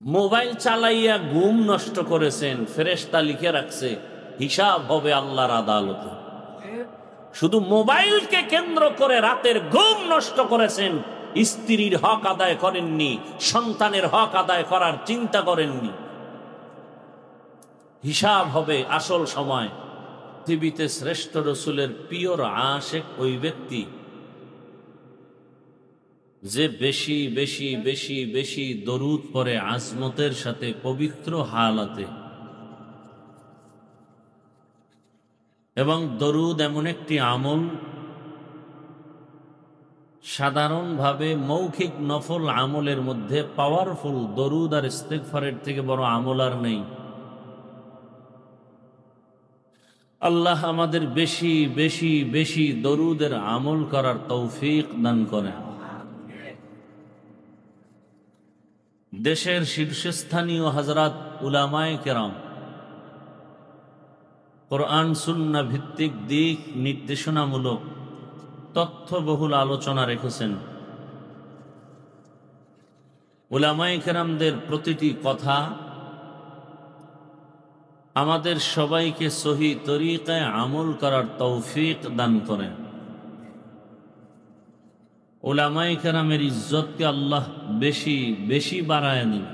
Mobile চালাইয়া ঘুম নষ্ট করেছেন, ফেরেশতা লিখে রাখছে হিসাব হবে আল্লাহর আদালতে। শুধু মোবাইলকে কেন্দ্র করে রাতের ঘুম নষ্ট করেছেন, স্ত্রীর হক আদায় করেননি, সন্তানের হক আদায় করার চিন্তা করেননি। হিসাব হবে আসল সময়। পৃথিবীতে শ্রেষ্ঠ রসুলের পিওর আশেক ওই ব্যক্তি যে বেশি বেশি বেশি বেশি দরুদ পড়ে আজমতের সাথে পবিত্র হালাতে। এবং দরুদ এমন একটি আমল, সাধারণভাবে মৌখিক নফল আমলের মধ্যে পাওয়ারফুল দরুদ আর ইস্তেগফারের থেকে বড় আমল আর নেই। আল্লাহ আমাদের বেশি বেশি বেশি দরুদের আমল করার তৌফিক দান করেন। দেশের শীর্ষস্থানীয় হযরত উলামায়ে কেরাম কোরআন সুন্নাহ ভিত্তিক দিক নির্দেশনামূলক তথ্যবহুল আলোচনা রেখেছেন। উলামায়ে কেরামদের প্রতিটি কথা আমাদের সবাইকে সহি তরিকায় আমল করার তৌফিক দান করেন। উলামায়ে কেরামের ইজ্জতকে আল্লাহ বেশি বেশি বাড়ায় দিন।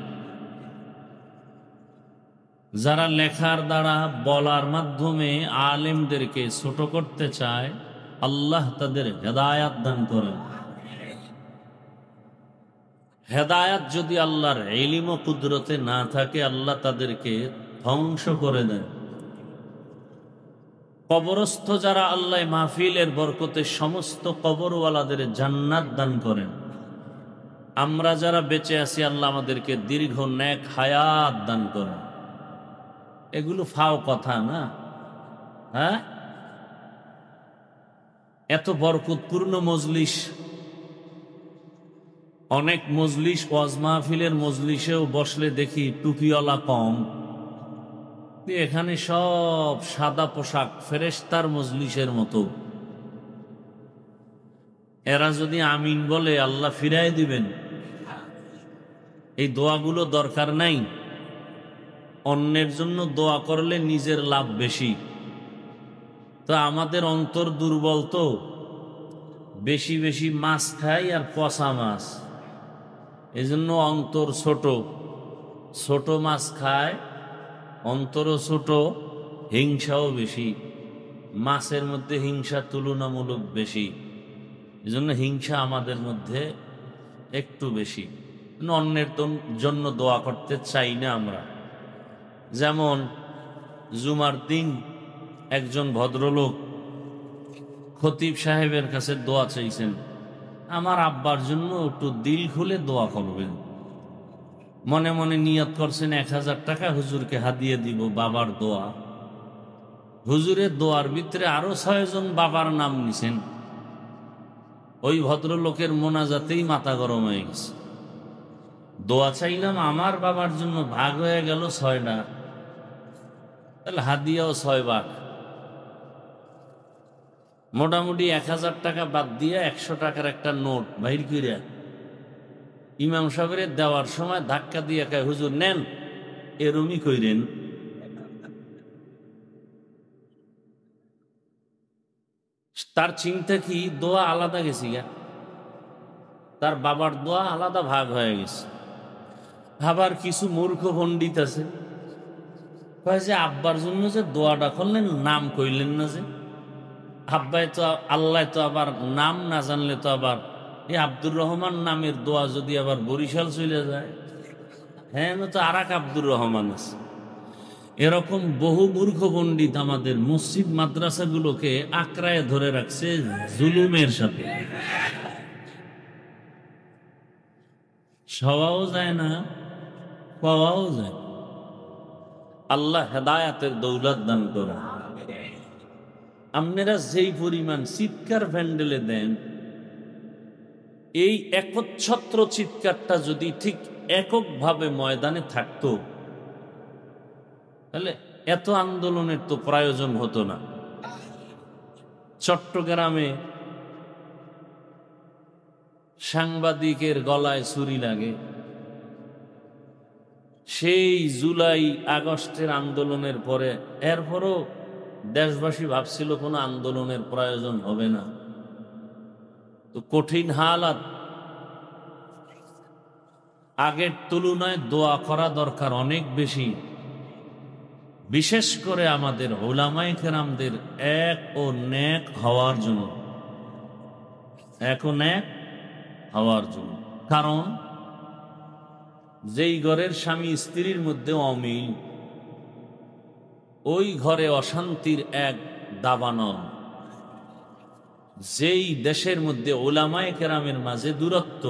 যারা লেখার দ্বারা বলার মাধ্যমে আলেমদেরকে ছোট করতে চায়, আল্লাহ তাদের হেদায়াত দান করেন। হেদায়াত যদি আল্লাহর ইলম ও কুদরতে না থাকে, আল্লাহ তাদেরকে ধ্বংস করে দেন। কবরস্থ যারা, আল্লাহ মাহফিলের বরকতে সমস্ত কবরওয়ালাদের জান্নাত দান করেন। আমরা যারা বেঁচে আছি, আল্লাহ আমাদেরকে দীর্ঘ নেক হায়াত দান করেন। এগুলো ফাও কথা না, হ্যাঁ? এত বরকতপূর্ণ মজলিস, অনেক মজলিস ওয়াজ মাহফিলের মজলিসেও বসলে দেখি টুপিওয়ালা কম, এখানে সব সাদা পোশাক, ফেরেশতার মজলিসের মতো। এরা যদি আমিন বলে, আল্লাহ ফিরাই দিবেন। এই দোয়াগুলো দরকার নাই। অন্যের জন্য দোয়া করলে নিজের লাভ বেশি। তো আমাদের অন্তর দুর্বল, তো বেশি বেশি মাছ খাই আর পচা মাছ, এজন্য অন্তর ছোট। ছোট মাছ খায়, অন্তরও ছোট, হিংসাও বেশি। মাছের মধ্যে হিংসা তুলনামূলক বেশি, এজন্য হিংসা আমাদের মধ্যে একটু বেশি। অন্যের জন্য দোয়া করতে চাই না আমরা। যেমন জুমার দিন একজন ভদ্রলোক খতিব সাহেবের কাছে দোয়া চাইছেন, আমার আব্বার জন্য একটু দিল খুলে দোয়া করবেন। মনে মনে নিয়ত করছেন 1000 টাকা হুজুরকে হাদিয়ে দিব বাবার দোয়া। হুজুরের দোয়ার ভিতরে আরো 6 জন বাবার নাম নিছেন। ওই ভদ্রলোকের মোনাজাতেই মাথা গরম হয়ে গেছে। দোয়া চাইলাম আমার বাবার জন্য, ভাগ হয়ে গেল 6টা, তাহলে হাদিয়াও 6 ভাগ। মোটামুটি 1000 টাকা বাদ দিয়ে 100 টাকার একটা নোট বাহির করে ইমাম সাহেবের দেওয়ার সময় ধাক্কা দিয়ে কয়, হুজুর নেন, এরমই কইরেন। তার চিন্তা কি, দোয়া আলাদা গেছি গা, তার বাবার দোয়া আলাদা ভাগ হয়ে গেছে। আবার কিছু মূর্খ পণ্ডিত আছে, কয় যে আব্বার জন্য যে দোয়াটা করলেন, নাম কইলেন না যে। আব্বাই তো, আল্লাহ তো আবার নাম না জানলে তো আবার এই আব্দুর রহমান নামের দোয়া যদি আবার বরিশাল চলে যায়, হ্যাঁ তো আর এক আব্দুর রহমান আছে। এরকম বহু মূর্খ পণ্ডিত আমাদের মসজিদ মাদ্রাসাগুলোকে আঁকড়ায় ধরে রাখছে জুলুমের সাথে। সওয়াও যায় না, পাওয়াও যায়। আল্লাহ হেদায়াতের দৌলত দান করে। আপনারা যেই পরিমাণ চিৎকার প্যান্ডেলে দেন, এই একচ্ছত্র চিৎকারটা যদি ঠিক এককভাবে ময়দানে থাকতো, তাহলে এত আন্দোলনের তো প্রয়োজন হতো না। চট্টগ্রামে সাংবাদিকের গলায় ছুরি লাগে, সেই জুলাই আগস্টের আন্দোলনের পরে, এরপরও দেশবাসী ভাবছিল কোনো আন্দোলনের প্রয়োজন হবে না। তো কঠিন হালাত, আগের তুলনায় দোয়া করা দরকার অনেক বেশি, বিশেষ করে আমাদের উলামায়ে কেরামদের এক ও নেক হওয়ার জন্য, এক ও নেক হওয়ার জন্য। কারণ যেই ঘরের স্বামী স্ত্রীর মধ্যে অমিল, ওই ঘরে অশান্তির এক দাবানল। যেই দেশের মধ্যে উলামায়ে কেরামের মাঝে দূরত্ব,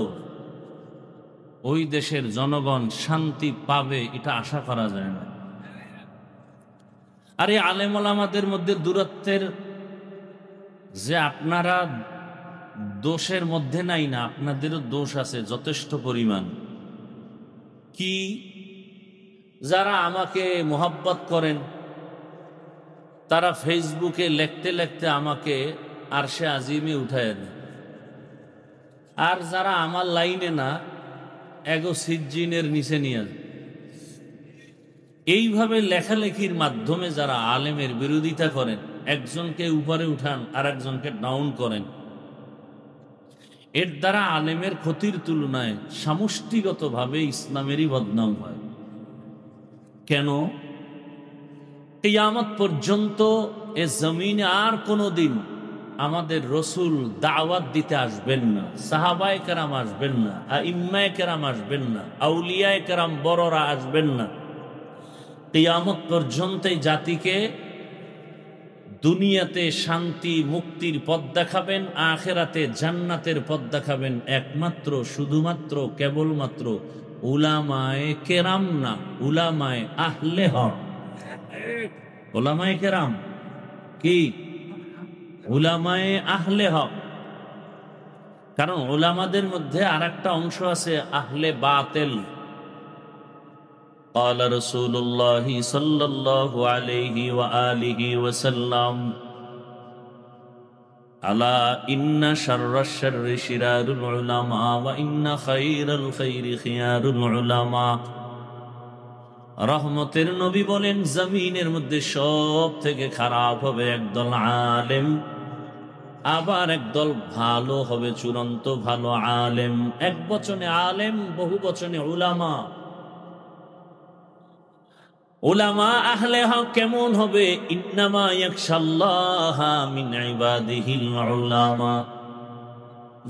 ওই দেশের জনগণ শান্তি পাবে এটা আশা করা যায় না। আর এই আলেম ওলামাদের মধ্যে দূরত্বের যে আপনারা দোষের মধ্যে নাই না, আপনাদেরও দোষ আছে যথেষ্ট পরিমাণ। কি? যারা আমাকে মোহাব্বত করেন তারা ফেসবুকে লিখতে লিখতে আমাকে আরশে আজিমে উঠায় দেন, আর যারা আমার লাইনে না এগো সিজ্জিনের নিচে নিয়ে যায়। এইভাবে লেখালেখির মাধ্যমে যারা আলেমের বিরোধিতা করেন, একজনকে উপরে উঠান আর একজনকে ডাউন করেন, এর দ্বারা আলেমের ক্ষতির তুলনায় সমষ্টিগতভাবে ইসলামেরই বদনাম হয়। কেন? কিয়ামত পর্যন্ত এ জমিনে আর কোনোদিন আমাদের রসুল দাওয়াত দিতে আসবেন না, সাহাবায়ে কেরাম আসবেন না, আইম্মায়ে কেরাম আসবেন না, আউলিয়ায়ে কেরাম বড়রা আসবেন না। কিয়ামত পর্যন্ত এই জাতিকে দুনিয়াতে শান্তি মুক্তির পথ দেখাবেন, আখিরাতে জান্নাতের পথ দেখাবেন একমাত্র শুধুমাত্র কেবলমাত্র উলামায়ে কেরাম না, উলামায়ে আহলে হক। উলামায়ে কেরাম কি? উলামায়ে আহলে হক। কারণ উলামাদের মধ্যে আর একটা অংশ আছে আহলে বাতিল। قال رسول الله صلى الله عليه وآله وسلم ألا إن شر الشر شرار العلماء وإن خير الخير خيار العلماء। রহমতের নবী বলেন, জমিনের মধ্যে সব থেকে খারাপ হবে একদল আলেম, আবার একদল ভালো হবে, চূড়ান্ত ভালো আলেম। এক বচনে আলেম, বহু বচনে উলামা। উলামা আহলে হক কেমন হবে? ইন্নামা ইয়াখশাল্লাহা মিন ইবাদিহিল উলামা।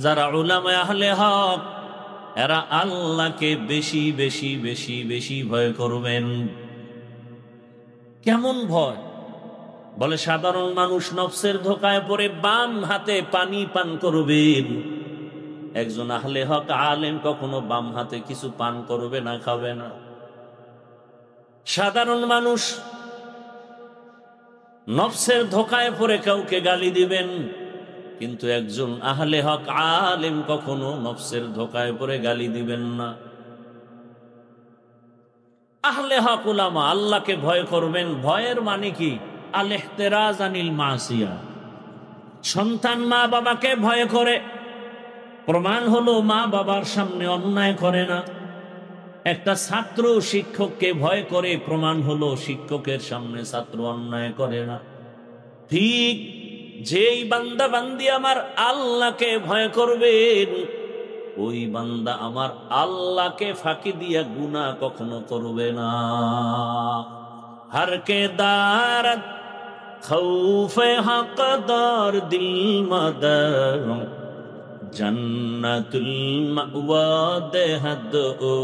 যারা উলামা আহলে হক, এরা আল্লাহকে বেশি বেশি বেশি বেশি ভয় করবেন। কেমন ভয়? বলে সাধারণ মানুষ নফসের ধোকায় পড়ে বাম হাতে পানি পান করবেন, একজন আহলে হক আলেম কখনো বাম হাতে কিছু পান করবে না, খাবে না। সাধারণ মানুষ নফসের ধোকায় পড়ে কাউকে গালি দিবেন, কিন্তু একজন আহলে হক আলেম কখনো নফসের ধোকায় পড়ে গালি দিবেন না। আহলে হক উলামা আল্লাহকে ভয় করবেন। ভয়ের মানে কি? আল ইহতিরাজ আনিল মাসিয়া। সন্তান মা বাবাকে ভয় করে, প্রমাণ হলো মা বাবার সামনে অন্যায় করে না। একটা ছাত্র শিক্ষককে ভয় করে, প্রমাণ হলো শিক্ষকের সামনে ছাত্র অন্যায় করে না। ঠিক যেই বান্দা বান্দি আমার আল্লাহকে ভয় করবেন, ওই বান্দা আমার আল্লাহকে ফাঁকি দিয়া গুনাহ কখনো করবে না। হর কে দারত খৌফে হকদার দিল মাদার জন্নতুল মাওয়া দেহদ ও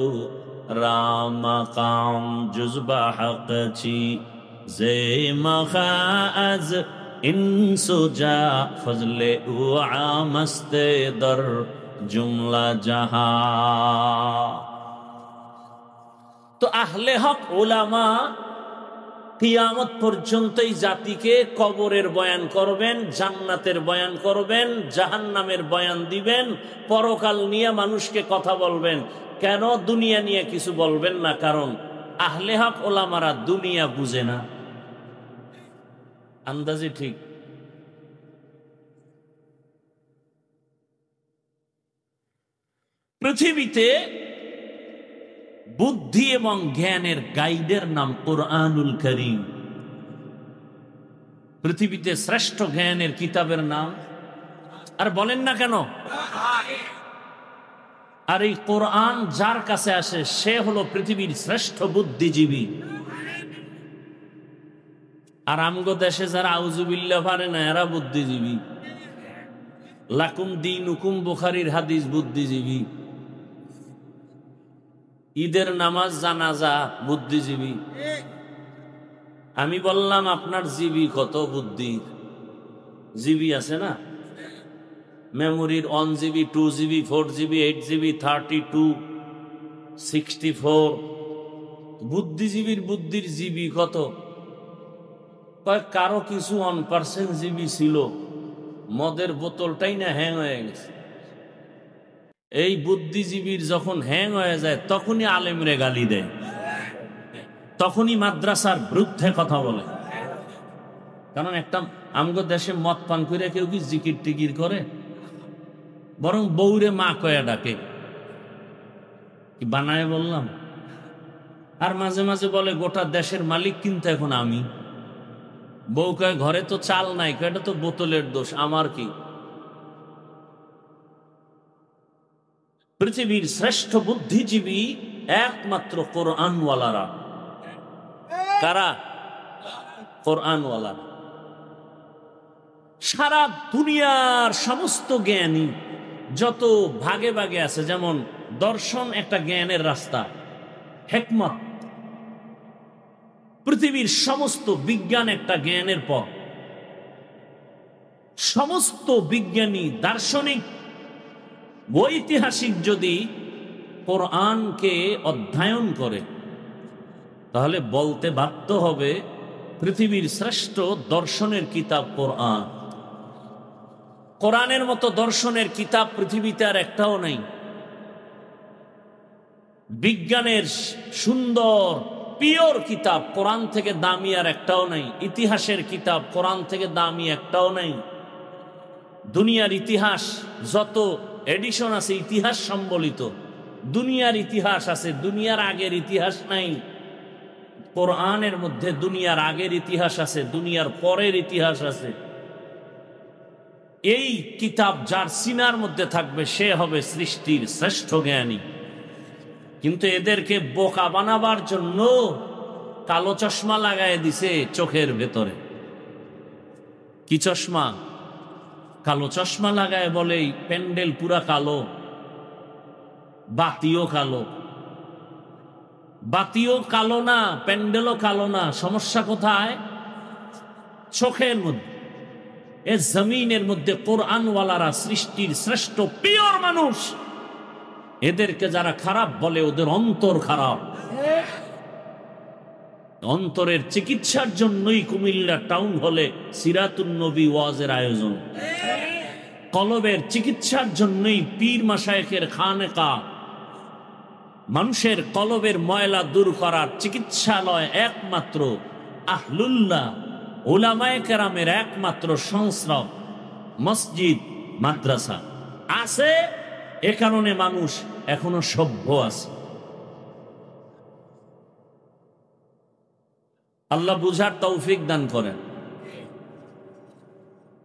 রাম কাম জুজবা হক ছি জে মখাজ ইনসুজা ফজলে ও আমস্তে দর জুমলা জাহা। তো আহলে হক উলামা কিয়ামত পর্যন্ত এই জাতিকে কবরের বয়ান করবেন, জান্নাতের বয়ান করবেন, জাহান্নামের বয়ান দিবেন, পরকাল নিয়ে মানুষকে কথা বলবেন। কেন দুনিয়া নিয়ে কিছু বলবেন না? কারণ আহলে হক উলামারা দুনিয়া বুঝে না। আন্দাজি ঠিক? পৃথিবীতে বুদ্ধি এবং জ্ঞানের গাইডের নাম কোরআনুল কারীম। পৃথিবীতে শ্রেষ্ঠ জ্ঞানের কিতাবের নাম, আর বলেন না কেন? আর এই কোরআন যার কাছে আসে সে হলো পৃথিবীর শ্রেষ্ঠ বুদ্ধিজীবী। আর আমগো দেশে যারা আউযুবিল্লাহ পারে না এরা বুদ্ধিজীবী। লাকুম দীনুকুম বুখারীর হাদিস বুদ্ধিজীবী, ঈদের নামাজ জানাজা বুদ্ধিজীবী। আমি বললাম আপনার জিবি কত বুদ্ধি? জিবি আছে না, মেমোরির 1 GB 2 GB 4 GB 8 GB 32 64। বুদ্ধিজীবীর বুদ্ধির জিবি কত? কারো কিছু 1% জিবি ছিল, মদের বোতলটাই না হ্যাং হয়ে গেছে। এই বুদ্ধিজীবীর যখন হ্যাং হয়ে যায় তখনই আলেমরে গালি দেয়, তখনই মাদ্রাসার বিরুদ্ধে কথা বলে। কারণ একটা আমগো দেশে মদ পান করে কেউ কি জিকির টিকির করে? বরং বউরে মা কয়া ডাকে। কি বানায় বললাম? আর মাঝে মাঝে বলে গোটা দেশের মালিক কিন্তু এখন আমি। বউ কয় ঘরে তো চাল নাই, এটা তো বোতলের দোষ, আমার কি? পৃথিবীর শ্রেষ্ঠ বুদ্ধিজীবী একমাত্র কোরআনওয়ালারা। কারা? কোরআনওয়ালারা। সারা দুনিয়ার সমস্ত জ্ঞানী যত ভাগে ভাগে আছে, যেমন দর্শন একটা জ্ঞানের রাস্তা, হিকমত। পৃথিবীর সমস্ত বিজ্ঞান একটা জ্ঞানের পথ। সমস্ত বিজ্ঞানী, দার্শনিক, ঐতিহাসিক যদি কোরআনকে অধ্যয়ন করে তাহলে বলতে বাধ্য হবে পৃথিবীর শ্রেষ্ঠ দর্শনের কিতাব কোরআন। কোরআনের মতো দর্শনের কিতাব পৃথিবীতে আর একটাও নেই। বিজ্ঞানের সুন্দর পিওর কিতাব কোরআন থেকে দামি আর একটাও নেই। ইতিহাসের কিতাব কোরআন থেকে দামি একটাও নেই। দুনিয়ার ইতিহাস যত এডিশন আছে ইতিহাস সম্বলিত, দুনিয়ার ইতিহাস আছে, দুনিয়ার আগের ইতিহাস নাই। কোরআনের মধ্যে দুনিয়ার আগের ইতিহাস আছে, দুনিয়ার পরের ইতিহাস আছে। এই কিতাব যার সিনার মধ্যে থাকবে সে হবে সৃষ্টির শ্রেষ্ঠ জ্ঞানী। কিন্তু এদেরকে বোকা বানাবার জন্য কালো চশমা লাগায় দিছে চোখের ভেতরে। কি চশমা? কালো চশমা লাগায় বলে প্যান্ডেল পুরা কালো, বাতিও কালো। বাতিও কালো না, প্যান্ডেলও কালো না, সমস্যা কোথায়? চোখের মধ্যে। এ জমিনের মধ্যে কোরআনওয়ালারা সৃষ্টির শ্রেষ্ঠ পিওর মানুষ। এদেরকে যারা খারাপ বলে ওদের অন্তর খারাপ। অন্তরের চিকিৎসার জন্যই কুমিল্লা টাউন হলে সিরাতুন নবী ওয়াজের আয়োজন। কলবের চিকিৎসার জন্যই পীর মাশায়েখের খানেকা। মানুষের কলবের ময়লা দূর করার চিকিৎসালয় একমাত্র আহলুল্লাহ উলামায়ে কেরামের একমাত্র সংস্রব মসজিদ মাদ্রাসা আছে। এ কারণে মানুষ এখনো সভ্য আছে। আল্লাহ বুঝার তৌফিক দান করেন।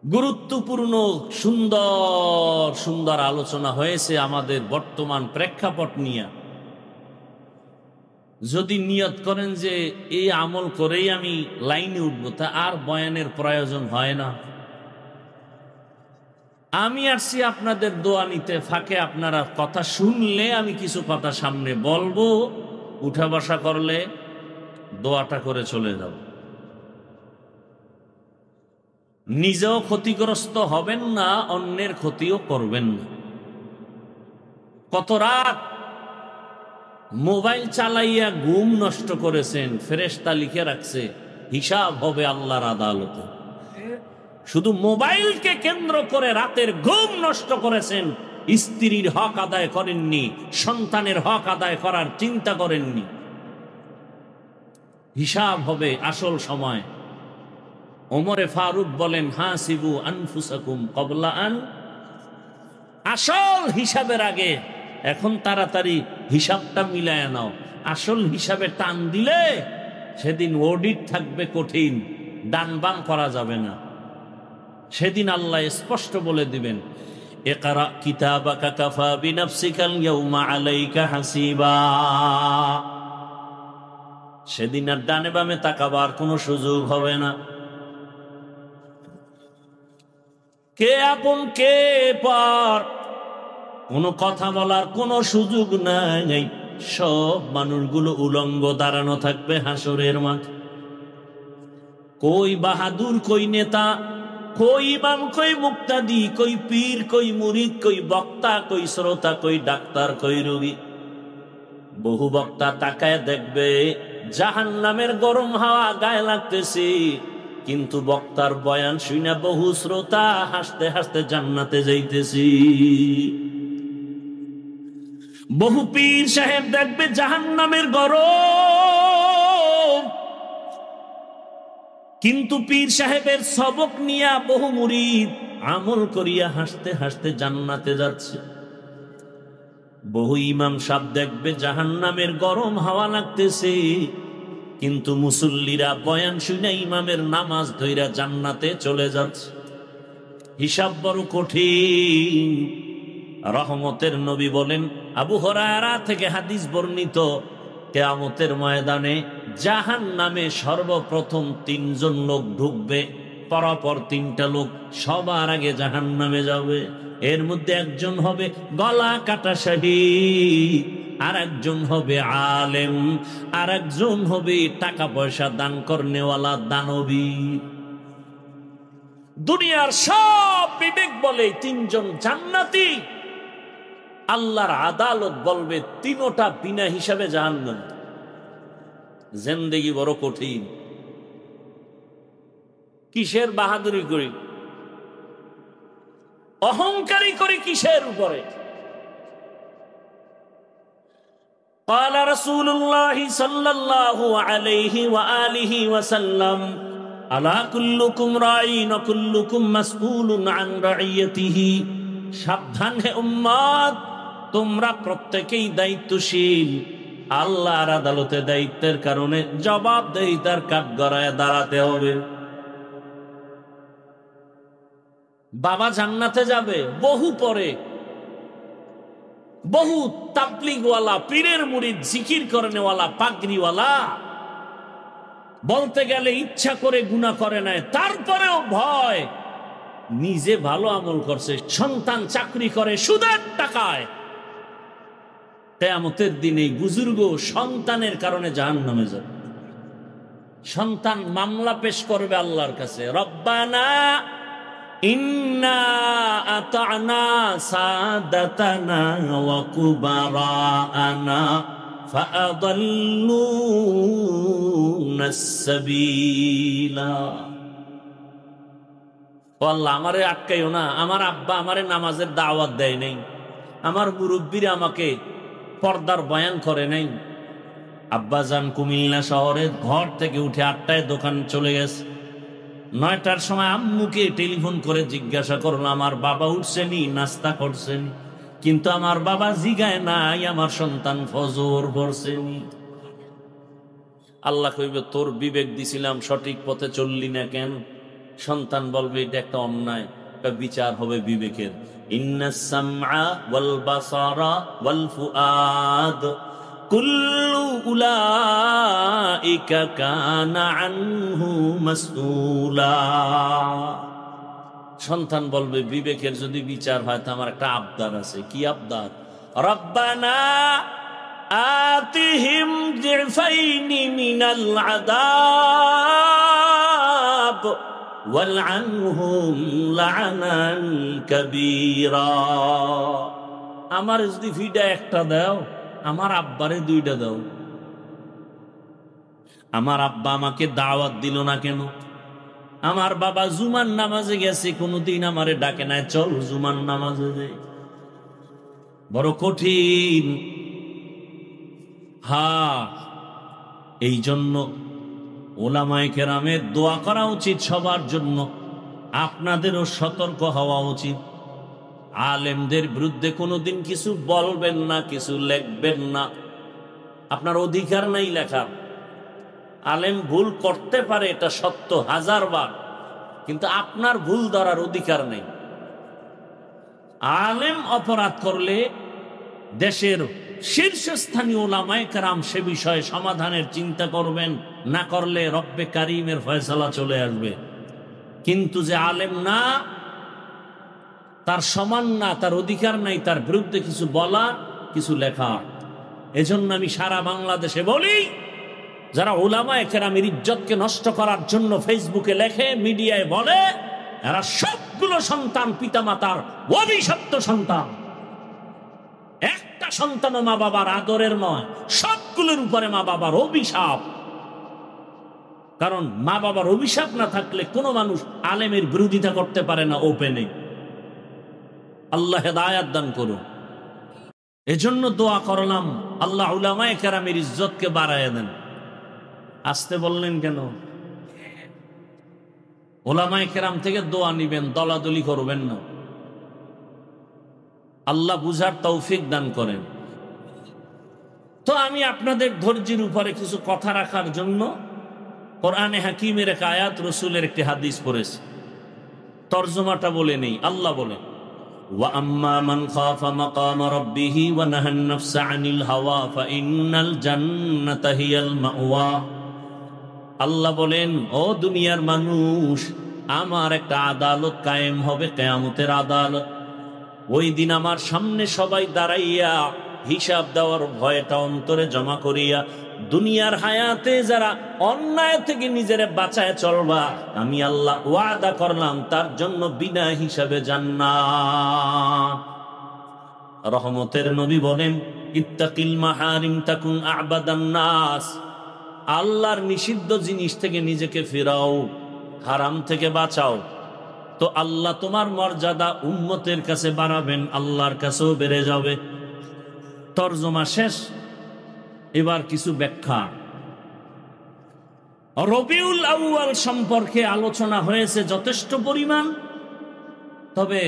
গুরুত্বপূর্ণ সুন্দর সুন্দর আলোচনা হয়েছে আমাদের বর্তমান প্রেক্ষাপট নিয়ে। যদি নিয়ত করেন যে এই আমল করেই আমি লাইনে উঠব, তা আর বয়ানের প্রয়োজন হয় না। আমি আসছি আপনাদের দোয়া নিতে, ফাঁকে আপনারা কথা শুনলে আমি কিছু কথা সামনে বলবো, উঠা বসা করলে দোয়াটা করে চলে যাব। নিজেও ক্ষতিগ্রস্ত হবেন না, অন্যের ক্ষতিও করবেন না। কত রাত মোবাইল চালাইয়া ঘুম নষ্ট করেছেন, ফেরেশতা লিখে রাখছে হিসাব হবে আল্লাহর আদালতে। শুধু মোবাইলকে কেন্দ্র করে রাতের ঘুম নষ্ট করেছেন, স্ত্রীর হক আদায় করেননি, সন্তানের হক আদায় করার চিন্তা করেননি। হিসাব হবে আসল সময়। ওমরে ফারুক বলেন হাসিবু আনফুসাকুম ক্বাবলা আন, আসল হিসাবের আগে এখন তাড়াতাড়ি হিসাবটা মিলায় নাও, আসল হিসাবে টান দিলে সেদিন অডিট থাকবে কঠিন, ডান বাম করা যাবে না। সেদিন আল্লাহ স্পষ্ট বলে দিবেন, ইকরা কিতাবাকা কাফা বিনাফসিকাল ইয়াউমা আলাইকা হাসিবা। সেদিন আর ডানে বামে তাকাবার কোনো সুযোগ হবে না। কে আপন কে পর কোনো কথা বলার কোনো সুযোগ নাই। সব মানুষগুলো উলঙ্গ দাঁড়ানো থাকবে হাসরের মাঠে। কই বাহাদুর, কই নেতা, কই ইমাম, কই মুক্তাদি, কই পীর, কই মুরিদ, কই বক্তা, কই শ্রোতা, কই ডাক্তার, কই রোগী। বহু বক্তা তাকায় দেখবে জাহান্নামের গরম হাওয়া গায়ে লাগতেছে, কিন্তু বক্তার বয়ান শুনে বহু শ্রোতা হাসতে হাসতে জান্নাতে যাইতেছি। বহু পীর সাহেব দেখবে জাহান্নামের গরম, কিন্তু পীর সাহেবের সবক নিয়া বহু মুরিদ আমল করিয়া হাসতে হাসতে জান্নাতে যাচ্ছে। বহু ইমাম সাহেব দেখবে জাহান্নামের গরম হাওয়া লাগতেছে, কিন্তু মুসল্লিরা বয়ান শুনে ইমামের নামাজ ধইরা জান্নাতে চলে যাচ্ছে। হিসাব বড় কঠিন। রহমতের নবী বলেন, আবু হুরায়রা থেকে হাদিস বর্ণিত, কিয়ামতের ময়দানে জাহান্নামে সর্বপ্রথম 3 জন লোক ঢুকবে, পরপর 3টা লোক সবার আগে জাহান্নামে যাবে। এর মধ্যে একজন হবে গলা কাটা শহীদ, আর একজন হবে আলেম, আর একজন হবে টাকা পয়সা দান করনেওয়ালা দানবী। দুনিয়ার সব বিবেক বলে 3 জন জান্নাতি, আল্লাহর আদালত বলবে 3টা বিনা হিসাবে জাহান্নাম। জিন্দেগি বড় কঠিন। কিসের বাহাদুরি করি, অহংকারী করি কিসের উপরে? قال رسول الله صلى الله عليه وآله وسلم ألا كلكم راع وكلكم مسؤول عن رعيته। সাবধান হে উম্মত, তোমরা প্রত্যেকেই দায়িত্বশীল। আল্লাহর আদালতে দায়িত্বের কারণে জবাবদেহিতার কাঠগড়ায় দাঁড়াতে হবে। বাবা জান্নাতে যাবে বহু পরে, বহু তাবলীগওয়ালা, পীরের মুরিদ, জিকির করেনেওয়ালা, পাগড়িওয়ালা বলতে গেলে ইচ্ছা করে গুনাহ করে নাই, তারপরেও ভয়, নিজে ভালো আমল করছে, সন্তান চাকরি করে সুদের টাকায়। কিয়ামতের দিনে বুজুর্গ সন্তানের কারণে জাহান্নামে যাবে। সন্তান মামলা পেশ করবে আল্লাহর কাছে, রব্বানা ইন্না আতা'না সাদাতানা ওয়া কুবারানা ফাআদাল্লুনাস সাবিলা। আল্লাহ, আমারে আটকাইও না। আমার আব্বা আমারে নামাজের দাওয়াত দেয় নাই, আমার মুরব্বীরা আমাকে পর্দার বয়ান করে নাই। আব্বা যান কুমিল্লা শহরে ঘর থেকে উঠে 8টায় দোকান চলে গেছে। 9টার সময় আম্মুকে টেলিফোন করে জিজ্ঞাসা করলো আমার বাবা উঠছেনি, নাস্তা করছেনি, কিন্তু আমার বাবা জিগায় নাই আমার সন্তান ফজর পড়ছেনি। আল্লাহ কইবে, তোর বিবেক দিছিলাম, সঠিক পথে চললি না কেন? সন্তান বলবে, এটা একটা অন্যায়, একটা বিচার হবে বিবেকের। ইন্নাস সামআ ওয়াল বাসারা ওয়াল ফুআদ কুল্লু উলাইকা কানা আনহু মাসউলা। সন্তান বলবে, বিবেকের যদি বিচার হয় তো আমার একটা আবদার আছে। কি আবদার? রব্বানা আতিহিম যিফাইনি মিনাল আযাব ওয়ালআনহুম লা'নান কাবীরা। আমার যদি ফিডা একটা দাও, আমার আব্বারে 2টা দাও। আমার আব্বা আমাকে দাওয়াত দিল না কেন? আমার বাবা জুমার নামাজে গেছে, কোনদিন আমারে ডাকে নাই, চল জুমার নামাজে যাই। বড় কঠিন। এই জন্য ওলামায়ে কেরামের দোয়া করা উচিত সবার জন্য। আপনাদেরও সতর্ক হওয়া উচিত। আলেমদের বিরুদ্ধে কোনোদিন কিছু বলবেন না, কিছু লিখবেন না। আপনার অধিকার নাই লেখার। আলেম ভুল করতে পারে, এটা সত্য 1000 বার, কিন্তু আপনার ভুল ধরার অধিকার নেই। আলেম অপরাধ করলে দেশের শীর্ষস্থানীয় ওলামায়ে কেরাম সে বিষয়ে সমাধানের চিন্তা করবেন, না করলে রব্বে কারিমের ফয়সালা চলে আসবে। কিন্তু যে আলেম না, তার সমান না, তার অধিকার নাই তার বিরুদ্ধে কিছু বলা, কিছু লেখা। এজন্য আমি সারা বাংলাদেশে বলি, যারা উলামায়ে কেরামের ইজ্জতকে নষ্ট করার জন্য ফেসবুকে লেখে, মিডিয়ায় বলে, এরা সবগুলো সন্তান পিতামাতার অভিশপ্ত সন্তান। একটা সন্তানও মা বাবার আদরের নয়, সবগুলোর উপরে মা বাবার অভিশাপ। কারণ মা বাবার অভিশাপ না থাকলে কোনো মানুষ আলেমের বিরোধিতা করতে পারে না ওপেনে। আল্লাহ হেদায়াত দান করুন। এজন্য দোয়া করলাম, আল্লাহ উলামায়ে কেরামের ইজ্জতকে বাড়ায় দেন। আসতে বললেন কেন? উলামায়ে কেরাম থেকে দোয়া নিবেন, দলাদলি করবেন না। আল্লাহ বুঝার তৌফিক দান করেন। তো আমি আপনাদের ধৈর্যের উপরে কিছু কথা রাখার জন্য কোরআনে হাকিমের এক আয়াত, রসুলের একটি হাদিস পড়েছি। তর্জমাটা বলে নেই। আল্লাহ বলেন, ওয়া আম্মা মান খাফা মাকাম রাব্বিহি ওয়া নাহান নাফসা আনিল হাওয়া ফাইন্নাল জান্নাতা হিয়াল মাওয়া। আল্লাহ বলেন, ও দুনিয়ার মানুষ, আমার একটা আদালত কায়েম হবে, কিয়ামতের আদালত। ওই দিন আমার সামনে সবাই দাঁড়াইয়া হিসাব দেওয়ার ভয়টা অন্তরে জমা করিয়া, দুনিয়ার হায়াতে যারা অন্যায় থেকে নিজেরে বাঁচায় চলবা, আমি আল্লাহ ওয়াদা করলাম তার জন্য বিনা হিসাবে জান্নাত। রহমতের নবী বলেন, ইত্তাকিল মাহারিম তাকুন আবাদান নাস। আল্লাহর নিষিদ্ধ জিনিস থেকে নিজেকে ফেরাও, হারাম থেকে বাঁচাও, তো আল্লাহ তোমার মর্যাদা উম্মতের কাছে বাড়াবেন, আল্লাহর কাছেও বেড়ে যাবে। তরজমা শেষ। এবার কিছু ব্যাখ্যা। রবিউল আউয়াল সম্পর্কে আলোচনা হয়েছে যথেষ্ট পরিমাণ, তবে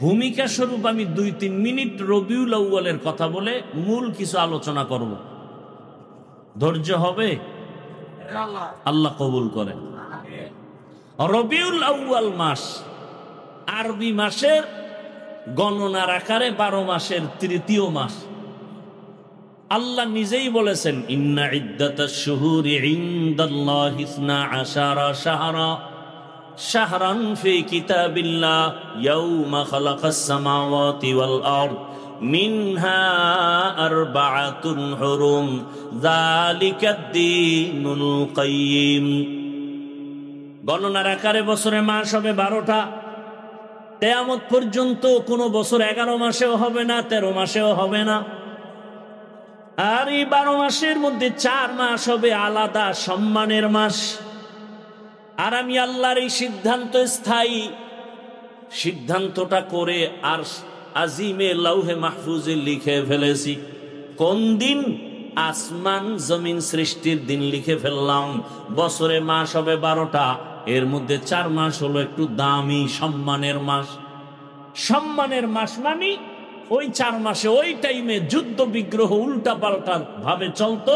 ভূমিকা স্বরূপ আমি 2-3 মিনিট রবিউল আউয়ালের কথা বলে মূল কিছু আলোচনা করব। ধৈর্য হবে? আল্লাহ কবুল করেন। রবিউল আউয়াল মাস আরবি মাসের গণনার আকারে 12 মাসের তৃতীয় মাস। আল্লাহ নিজেই বলেছেন, ইন্না ইদ্দাতাশ শুহুরি ইনদাল্লাহি 12 শাহরা শাহরান ফি কিতাবিল্লাহ ইয়াউমা খালাকাস সামাওয়াতি ওয়াল আরদ মিনহা আরবাআতুন হুরুম যালিকাদ-দীনুল কাইয়্যিম। গণনার আকারে বছরে মাস হবে 12টা। কিয়ামত পর্যন্ত কোনো বছর 11 মাসেও হবে না, 13 মাসেও হবে না। আর এই 12 মাসের মধ্যে 4 মাস হবে আলাদা সম্মানের মাস। আর আমি আল্লাহর এই সিদ্ধান্ত স্থায়ী, সিদ্ধান্তটা করে আর আজিমে লাউহে মাহফুজে লিখে ফেলেছি। কোন দিন? আসমান জমিন সৃষ্টির দিন লিখে ফেললাম। বছরে মাস হবে 12টা, এর মধ্যে 4 মাস হলো একটু দামি সম্মানের মাস। সম্মানের মাস মানে ওই 4 মাসে ওই টাইমে যুদ্ধ বিগ্রহ উল্টা পাল্টা ভাবে চলতো,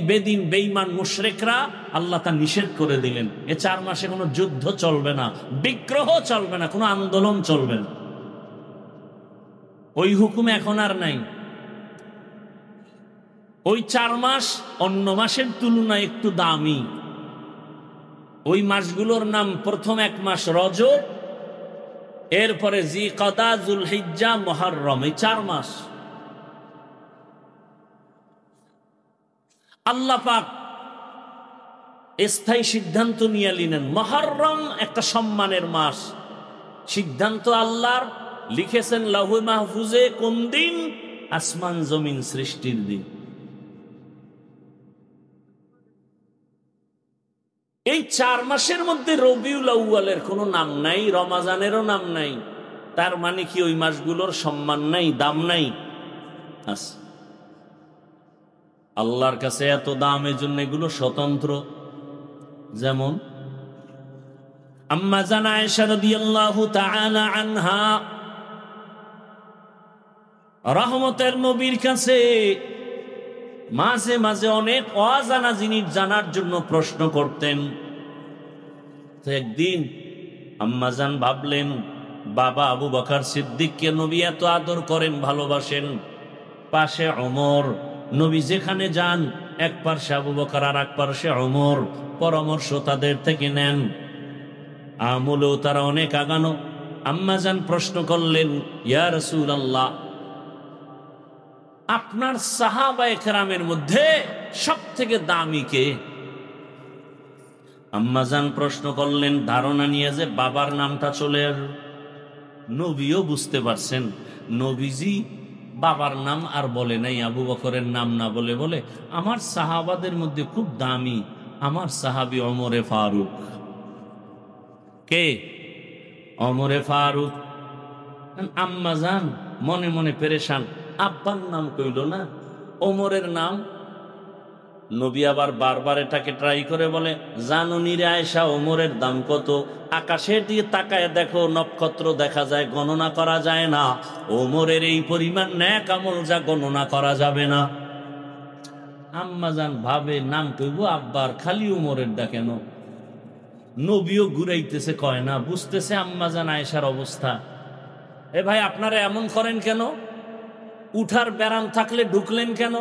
বেদিন বেঈমান মুশরিকরা, আল্লাহ তা নিষেধ করে দিলেন। এ 4 মাসে কোনো যুদ্ধ চলবে না, বিগ্রহ চলবে না, কোনো আন্দোলন চলবে না। ওই হুকুম এখন আর নাই। ওই 4 মাস অন্য মাসের তুলনায় একটু দামি। ওই মাসগুলোর নাম, প্রথম 1 মাস রজব, এরপরে জিকদা, যুলহিজ্জা, মুহররম, এই 4 মাস। আল্লাহ পাক স্থায়ী সিদ্ধান্ত নিয়ে নিলেন, মুহররম একটা সম্মানের মাস। সিদ্ধান্ত আল্লাহর, লিখেছেন লাউহে মাহফুজে। কোন দিন? আসমান জমিন সৃষ্টির দিন। এই 4 মাসের মধ্যে রবিউল আউয়ালের কোনো নাম নাই, রমাজানেরও নাম নাই। তার মানে কি ওই মাসগুলোর সম্মান নাই, দাম নাই? আছে। আল্লাহর কাছে এত দাম, এজন্য এগুলো স্বতন্ত্র। যেমন আম্মা জান আয়েশা রাদিয়াল্লাহু তাআলা আনহা রহমতের নবীর কাছে মাঝে মাঝে অনেক অজানা জিনিস জানার জন্য প্রশ্ন করতেন। তো একদিন আম্মাজান ভাবলেন, বাবা আবু বকর সিদ্দিককে নবী এত আদর করেন, ভালোবাসেন, পাশে ওমর, নবী যেখানে যান এক পার্শ্বে আবু বকর আর এক পার্শ্বে ওমর, পরামর্শ তাদের থেকে নেন, আমলেও তারা অনেক আগানো। আম্মাজান প্রশ্ন করলেন, ইয়া রাসূলুল্লাহ, আপনার সাহাবায়ে কেরামের মধ্যে সব থেকে দামি কে? আম্মাজান প্রশ্ন করলেন ধারণা নিয়ে যে বাবার নামটা চলে আসবে। নবীও বুঝতে পারছেন নবীজি বাবার নাম আর বলে নাই, আবু বকরের নাম না বলে বলে আমার সাহাবাদের মধ্যে খুব দামি আমার সাহাবী ওমরে ফারুক। কে? ওমরে ফারুক। আম্মাজান মনে মনে পেরেশান, আব্বার নাম কইল না, ওমরের নাম। নবী আবার বারবার এটাকে ট্রাই করে বলে, জানো নি রে আয়েশা ওমরের দাম কত? আকাশের দিকে তাকায় দেখো, নক্ষত্র দেখা যায়, গণনা করা যায় না। ওমরের এই পরিমাণ নেক আমল যা গণনা করা যাবে না। আম্মাজান ভাবে নাম কইব আব্বার, খালি ওমরের ডা কেন? নবীও ঘুরাইতেছে, কয় না, বুঝতেছে আম্মাজান আয়েশার অবস্থা। এ ভাই আপনারা এমন করেন কেন? উঠার ব্যারাম থাকলে ঢুকলেন কেন?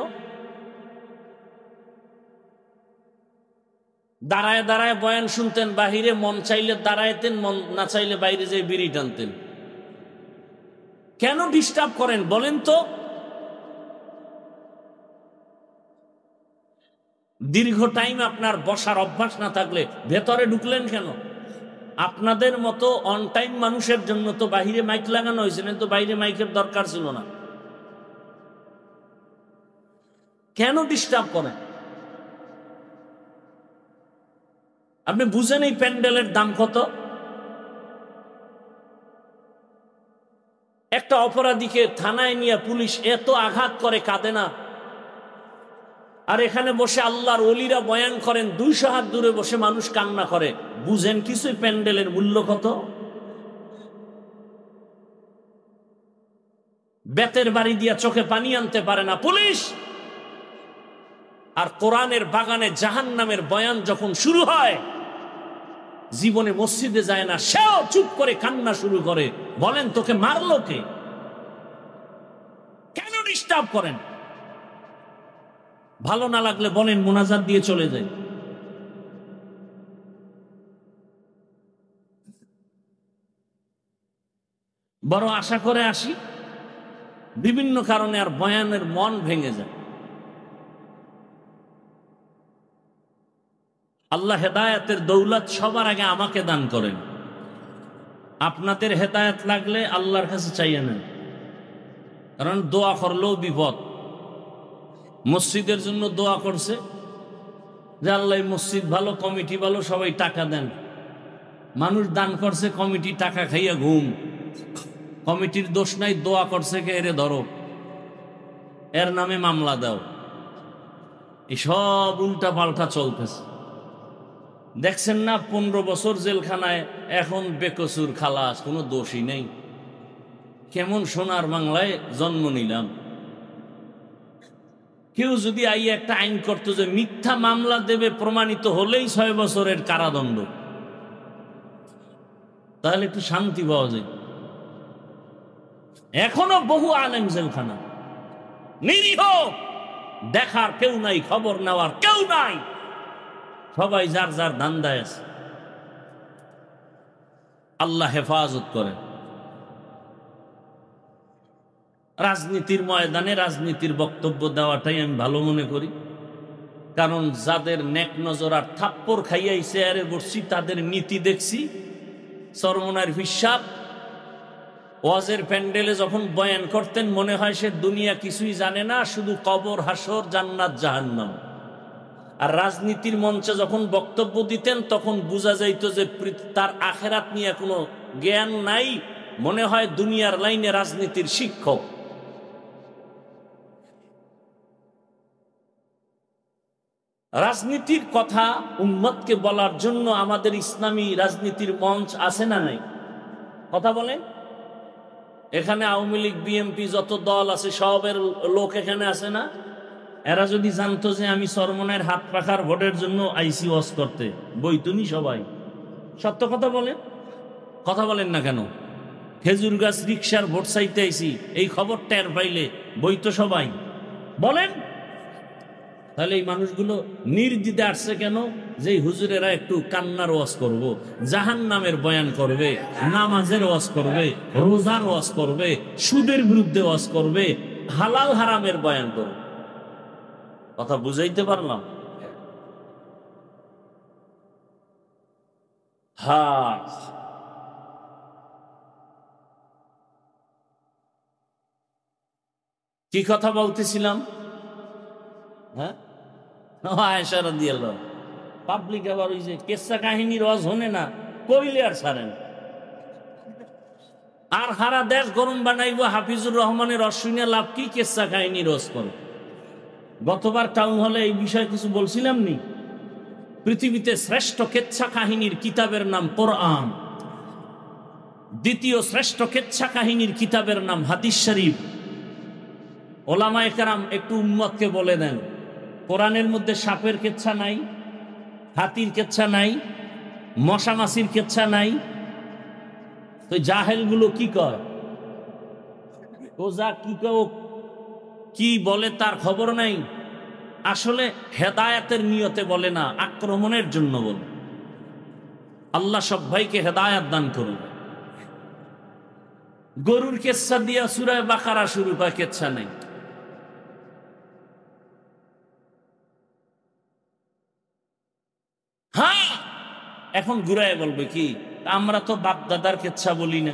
দাঁড়ায় দাঁড়ায় বয়ান শুনতেন, বাহিরে মন চাইলে দাঁড়াইতেন, মন না চাইলে বাইরে যেয়ে বিড়ি টানতেন। কেন ডিস্টার্ব করেন বলেন তো? দীর্ঘ টাইম আপনার বসার অভ্যাস না থাকলে ভেতরে ঢুকলেন কেন? আপনাদের মতো অন টাইম মানুষের জন্য তো বাহিরে মাইক লাগানো হয়েছে, না তো বাইরে মাইকের দরকার ছিল না। কেন ডিস্টার্ব করেন? আপনি বুঝেন এই প্যান্ডেলের দাম কত? একটা অপরাধীকে থানায় নিয়ে পুলিশ এত আঘাত করে, কাঁদে না? আর এখানে বসে আল্লাহর ওলিরা বয়ান করেন, 200 হাত দূরে বসে মানুষ কান্না করে। বুঝেন কিছুই প্যান্ডেলের মূল্য কত? বেতের বাড়ি দিয়া চোখে পানি আনতে পারে না পুলিশ। আর কোরআনের বাগানে জাহান্নামের বয়ান যখন শুরু হয়, জীবনে মসজিদে যায় না, সেও চুপ করে কান্না শুরু করে। বলেন তোকে মারলো কে? কেন ডিস্টার্ব করেন? ভালো না লাগলে বলেন, মোনাজাত দিয়ে চলে যাই। বড় আশা করে আসি, বিভিন্ন কারণে আর বয়ানের মন ভেঙে যায়। আল্লাহ হেদায়েতের দৌলত সবার আগে আমাকে দান করেন। আপনাদের হেদায়েত লাগলে আল্লাহর কাছে চাইয়ে নেন, কারণ দোয়া করলেও বিপদ। মসজিদের জন্য দোয়া করছে যে আল্লাহ মসজিদ ভালো, কমিটি ভালো, সবাই টাকা দেন। মানুষ দান করছে, কমিটি টাকা খাইয়া ঘুম। কমিটির দোষ নাই, দোয়া করছে কে? এরে ধরো, এর নামে মামলা দাও। এই সব উল্টা পাল্টা চলতেছে। দেখছেন না 15 বছর জেলখানায়, এখন বেকসুর খালাস, কোনো দোষই নেই। কেমন সোনার বাংলায় জন্ম নিলাম। কেউ যদি আইয়ে একটা আইন করতো যে মিথ্যা মামলা দেবে, প্রমাণিত হলেই 6 বছরের কারাদণ্ড, তাহলে একটু শান্তি পাওয়া যায়। এখনো বহু আলেম জেলখানা, নিরীহ, দেখার কেউ নাই, খবর নেওয়ার কেউ নাই, সবাই যার যার ধান্দায় আছে। আল্লাহ হেফাজত করে। রাজনীতির ময়দানে রাজনীতির বক্তব্য দেওয়াটাই আমি ভালো মনে করি, কারণ যাদের নেক নজর আর থাপ্পড় খাইয়াই চেয়ারে বসছি, তাদের নীতি দেখছি। চরমনার হিসাব ওয়াজের প্যান্ডেলে যখন বয়ান করতেন, মনে হয় সে দুনিয়া কিছুই জানে না, শুধু কবর, হাসর, জান্নাত, জাহান্নাম। আর রাজনীতির মঞ্চে যখন বক্তব্য দিতেন, তখন বোঝা যাইত যে তার আখেরাত নিয়ে কোনো জ্ঞান নাই, মনে হয় দুনিয়ার লাইনে রাজনীতির শিক্ষক। রাজনীতির কথা উম্মতকে বলার জন্য আমাদের ইসলামী রাজনীতির মঞ্চ আছে না নাই? কথা বলেন। এখানে আওয়ামী লীগ, বিএনপি যত দল আছে সবের লোক এখানে আছে না? এরা যদি জানতো যে আমি চরমনের হাত পাখার ভোটের জন্য আইসি ওয়াজ করতে, বইতুনি সবাই। সত্য কথা বলেন, কথা বলেন না কেন? খেজুর গাছ রিক্সার ভোট চাইতে আইসি, এই খবর টের পাইলে বইতো সবাই। বলেন তাহলে এই মানুষগুলো নির্দ্বিধে আসছে কেন? যে হুজুরেরা একটু কান্নার ওয়াজ করব, জাহান্নামের বয়ান করবে, নামাজের ওয়াজ করবে, রোজার ওয়াজ করবে, সুদের বিরুদ্ধে ওয়াজ করবে, হালাল হারামের বয়ান করবে। কথা বুঝাইতে পারলাম? হ্যাঁ, কি কথা বলতেছিলাম? হ্যাঁ, আয়েশা রাদিয়াল্লাহু, পাবলিক আবার ওই যে কেসা কাহিনীর ওয়াজ হনে না, কইলে আর ছাড়েন। আর হারা দেশ গরম বানাইব হাফিজুর রহমানের অশ্বিনে লাভ কি? কেসা কাহিনীর ওয়াজ করে। গতবার টাউন হলে এই বিষয়ে কিছু বলছিলাম নি? পৃথিবীতে শ্রেষ্ঠ কেচ্ছা কাহিনীর কিতাবের নাম কোরআন, দ্বিতীয় শ্রেষ্ঠ কেচ্ছা কাহিনীর কিতাবের নাম হাদিস শরীফ। ওলামায়ে কেরাম একটু উম্মতকে বলে দেন, কোরআনের মধ্যে সাপের কেচ্ছা নাই, হাতির কেচ্ছা নাই, মশা মাছির কেচ্ছা নাই, তো জাহেলগুলো কি কয়? ও যা কি বলে তার খবর নাই। আসলে হেদায়েতের নিয়তে বলে না, আক্রমণের জন্য বলে। আল্লাহ সব ভাইকে হেদায়েত দান করুন। গরুর কেচ্ছা দিয়া সূরা বাকারা শুরু হয়, কেচ্ছা নাই। হ্যাঁ, এখন ঘুরায় বলবে কি, আমরা তো বাপদাদার কেচ্ছা বলি না,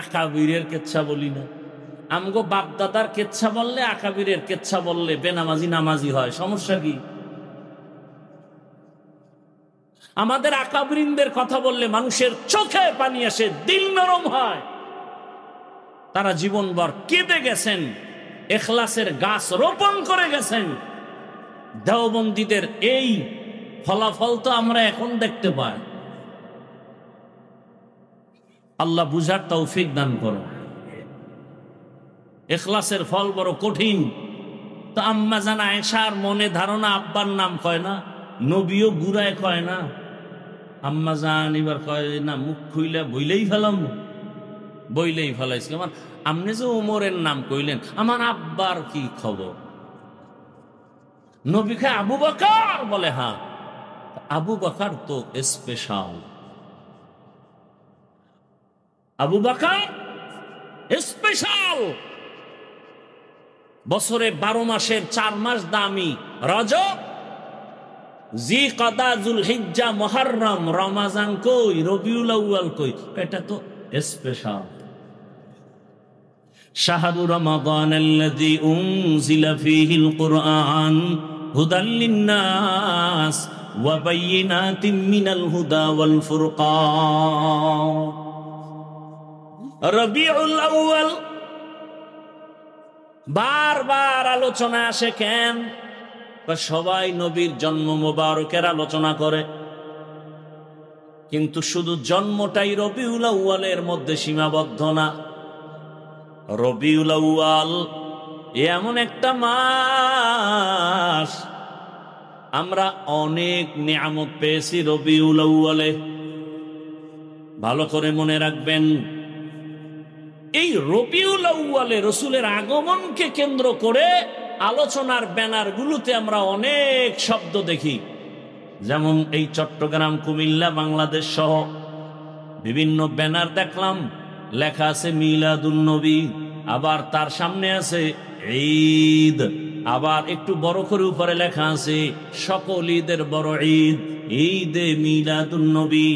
আকাবিরের কেচ্ছা বলি না। আমগো বাপদাদার কেচ্ছা বললে, আকাবিরের কেচ্ছা বললে বেনামাজি নামাজি হয়, সমস্যা কি? আমাদের আকাবিরিনদের কথা বললে মানুষের চোখে পানি আসে, দিল নরম হয়। তারা জীবনভর কেঁদে গেছেন, ইখলাসের গাছ রোপণ করে গেছেন। দেওবন্দীদের এই ফলাফল তো আমরা এখন দেখতে পাই। আল্লাহ বুঝার তৌফিক দান করো। ইখলাসের ফল বড় কঠিন। তো আম্মা জান আয়েশার মনে ধারণা আব্বার নাম কয় না, নবীও গুড়ায় কয় না। আম্মা জান এবার কয় না, মুখ খুইলে বইলেই ফেলাম, বইলেই ফেলাইছিল। আমার আপনি যে ওমরের নাম কইলেন, আমার আব্বার কি খবর? নবী খায় আবু বকর বলে, হ্যাঁ আবু বকর তো স্পেশাল, আবু বকর স্পেশাল। বছরে 12 মাসের 4 মাস দামি, রজব, জিকদা, যুলহিজ্জা, মুহররম, রমাজান কই, রবিউল আউয়াল কই? এটা তো স্পেশাল। শাহরু রমাদানাল্লাযী উনজিলা ফীহিল কুরআন হুদাল লিন-নাস ওয়া বায়িনাতিন মিনাল হুদা ওয়াল ফুরকান। রবিউল আউয়াল বারবার আলোচনা আসে কেন? সবাই নবীর জন্ম মোবারকের আলোচনা করে, কিন্তু শুধু জন্মটাই রবিউল আউয়ালের মধ্যে সীমাবদ্ধ না। রবিউল আউয়াল এমন একটা মাস, আমরা অনেক নিয়ামত পেয়েছি রবিউল আউয়ালে। ভালো করে মনে রাখবেন, এই রবিউল আউয়ালে রসুলের আগমনকে কেন্দ্র করে আলোচনার ব্যানারগুলোতে আমরা অনেক শব্দ দেখি। যেমন এই চট্টগ্রাম, কুমিল্লা, বাংলাদেশ সহ বিভিন্ন ব্যানার দেখলাম, লেখা আছে মিলাদুন নবী, আবার তার সামনে আছে ঈদ, আবার একটু বড় করে উপরে লেখা আছে সকল ঈদের বড় ঈদ, ঈদে মিলাদুন নবী।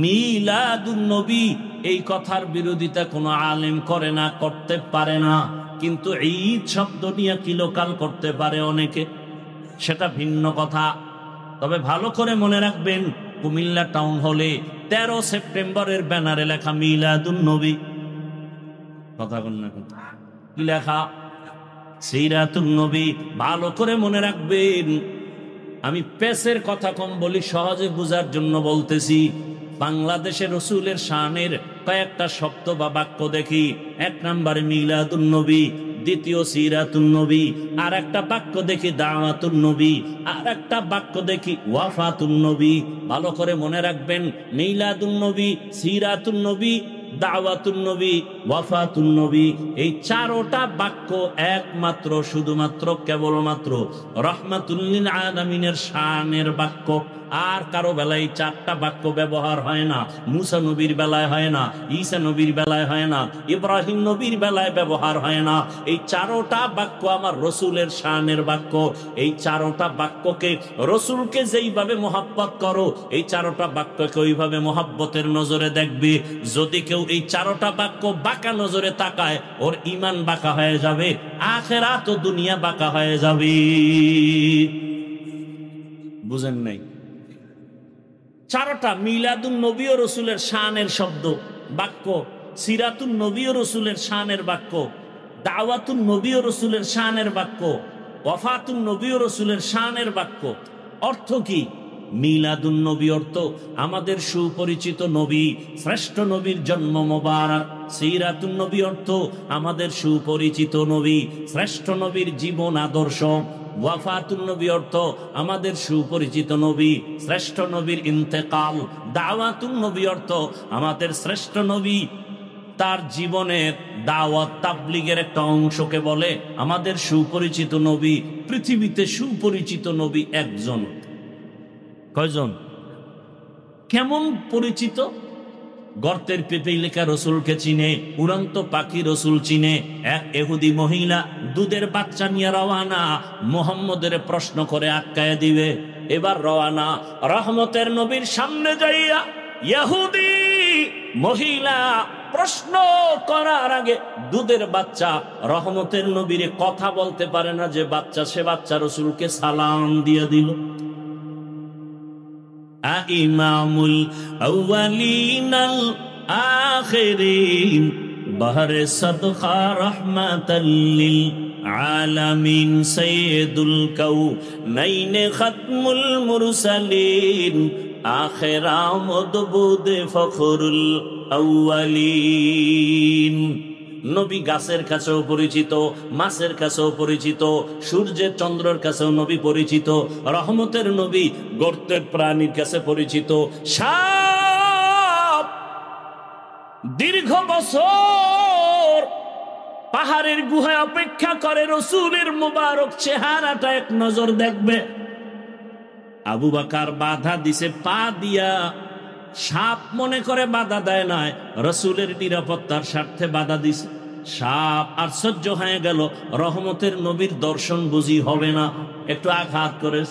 মিলাদুন নবী এই কথার বিরোধিতা কোনো আলেম করে না, করতে পারে না, কিন্তু ঈদ শব্দ নিয়ে কিলোকাল করতে পারে অনেকে, সেটা ভিন্ন কথা। তবে ভালো করে মনে রাখবেন, কুমিল্লা টাউন হলে 13 সেপ্টেম্বরের ব্যানারে লেখা মিলাদুন নবী। কথা বল না, কি লেখা? সিরাতুন নবী। ভালো করে মনে রাখবেন, আমি পেসের কথা কম বলি, সহজে বোঝার জন্য বলতেছি। বাংলাদেশের রসুলের শানের কয়েকটা শব্দ বা বাক্য দেখি। 1 নম্বরে মিলাদুন নবী, দ্বিতীয় সিরাতুন নবী, আর একটা বাক্য দেখি দাওয়াতুন নবী, আর একটা বাক্য দেখি ওয়াফাতুন নবী। ভালো করে মনে রাখবেন, মিলাদুন নবী, সিরাতুন নবী, দাওয়াতুন নবী, ওয়াফাতুন নবী, এই চারোটা বাক্য একমাত্র শুধুমাত্র কেবলমাত্র রাহমাতুল লিল আলামিনের শানের বাক্য। আর কারো বেলায় চারটা বাক্য ব্যবহার হয় না। মুসা নবীর বেলায় হয় না, ঈসা নবীর বেলায় হয় না, ইব্রাহিম নবীর বেলায় ব্যবহার হয় না। এই চারোটা বাক্য আমার রসুলের শানের বাক্য। এই চারোটা বাক্যকে, রসুলকে যেইভাবে মোহাব্বত করো, এই চারোটা বাক্যকে ওইভাবে মোহাব্বতের নজরে দেখবে। যদি কেউ এই চারোটা বাক্য বাঁকা নজরে তাকায়, ওর ঈমান বাঁকা হয়ে যাবে, আখিরাত ও দুনিয়া বাঁকা হয়ে যাবে। বুঝেন নাই? চারোটা মিলাদুন নবী ও রসুলের শানের শব্দ বাক্য, সিরাতুন নবী ও রসুলের শানের বাক্য, দাওয়াতুন নবী ও রসুলের শানের বাক্য, ওয়াফাতুন নবী ও রসুলের শানের বাক্য। অর্থ কি? মিলাদুন নবী অর্থ আমাদের সুপরিচিত নবী, শ্রেষ্ঠ নবীর জন্ম মোবারক। সিরাতুন নবী অর্থ আমাদের সুপরিচিত নবী, শ্রেষ্ঠ নবীর জীবন আদর্শ। ওয়াফাতুন নবী অর্থ আমাদের সুপরিচিত নবী, শ্রেষ্ঠ নবীর ইন্তেকাল। দাওয়াতুন নবী অর্থ আমাদের শ্রেষ্ঠ নবী, তার জীবনের দাওয়াত তাবলীগের একটা অংশকে বলে আমাদের সুপরিচিত নবী। পৃথিবীতে সুপরিচিত নবী একজন। কয়জন? কেমন পরিচিত? গর্তের পেঁপে লেখা রসুলকে চিনে, উড়ন্ত পাখি রসুল চিনে। এক ইহুদি মহিলা দুধের বাচ্চা নিয়ে রওয়ানা, মুহাম্মদের প্রশ্ন করে আটকায় দিবে। এবার রওয়ানা, রহমতের নবীর সামনে যাইয়া ইহুদি মহিলা প্রশ্ন করার আগে দুধের বাচ্চা রহমতের নবীরে কথা বলতে পারে না যে বাচ্চা, সে বাচ্চা রসুলকে সালাম দিয়ে দিল। ইমামুল আউয়ালিনাল আখিরিন বাহরে সাদকা রাহমাতাল লিল আলামিন সাইয়্যিদুল কাউনাইন খাতমুল মুরসালিন আখিরা মদবুদ ফখরুল আউয়ালিন। নবী গাছের কাছেও পরিচিত, মাছের কাছেও পরিচিত, সূর্যের চন্দ্রের কাছেও নবী পরিচিত। রহমতের নবী গর্তের প্রাণীর কাছে পরিচিত। সাপ দীর্ঘ বছর পাহাড়ের গুহায় অপেক্ষা করে রসুলের মুবারক চেহারাটা এক নজর দেখবে। আবু বকর বাধা দিছে পা দিয়া। সাপ মনে করে বাধা দেয় নাই, রসুলের নিরাপত্তার স্বার্থে বাধা দিছে। সাপ আশ্চর্য হয়ে গেল, রহমতের নবীর দর্শন বুঝি হবে না, একটু আঘাত করে।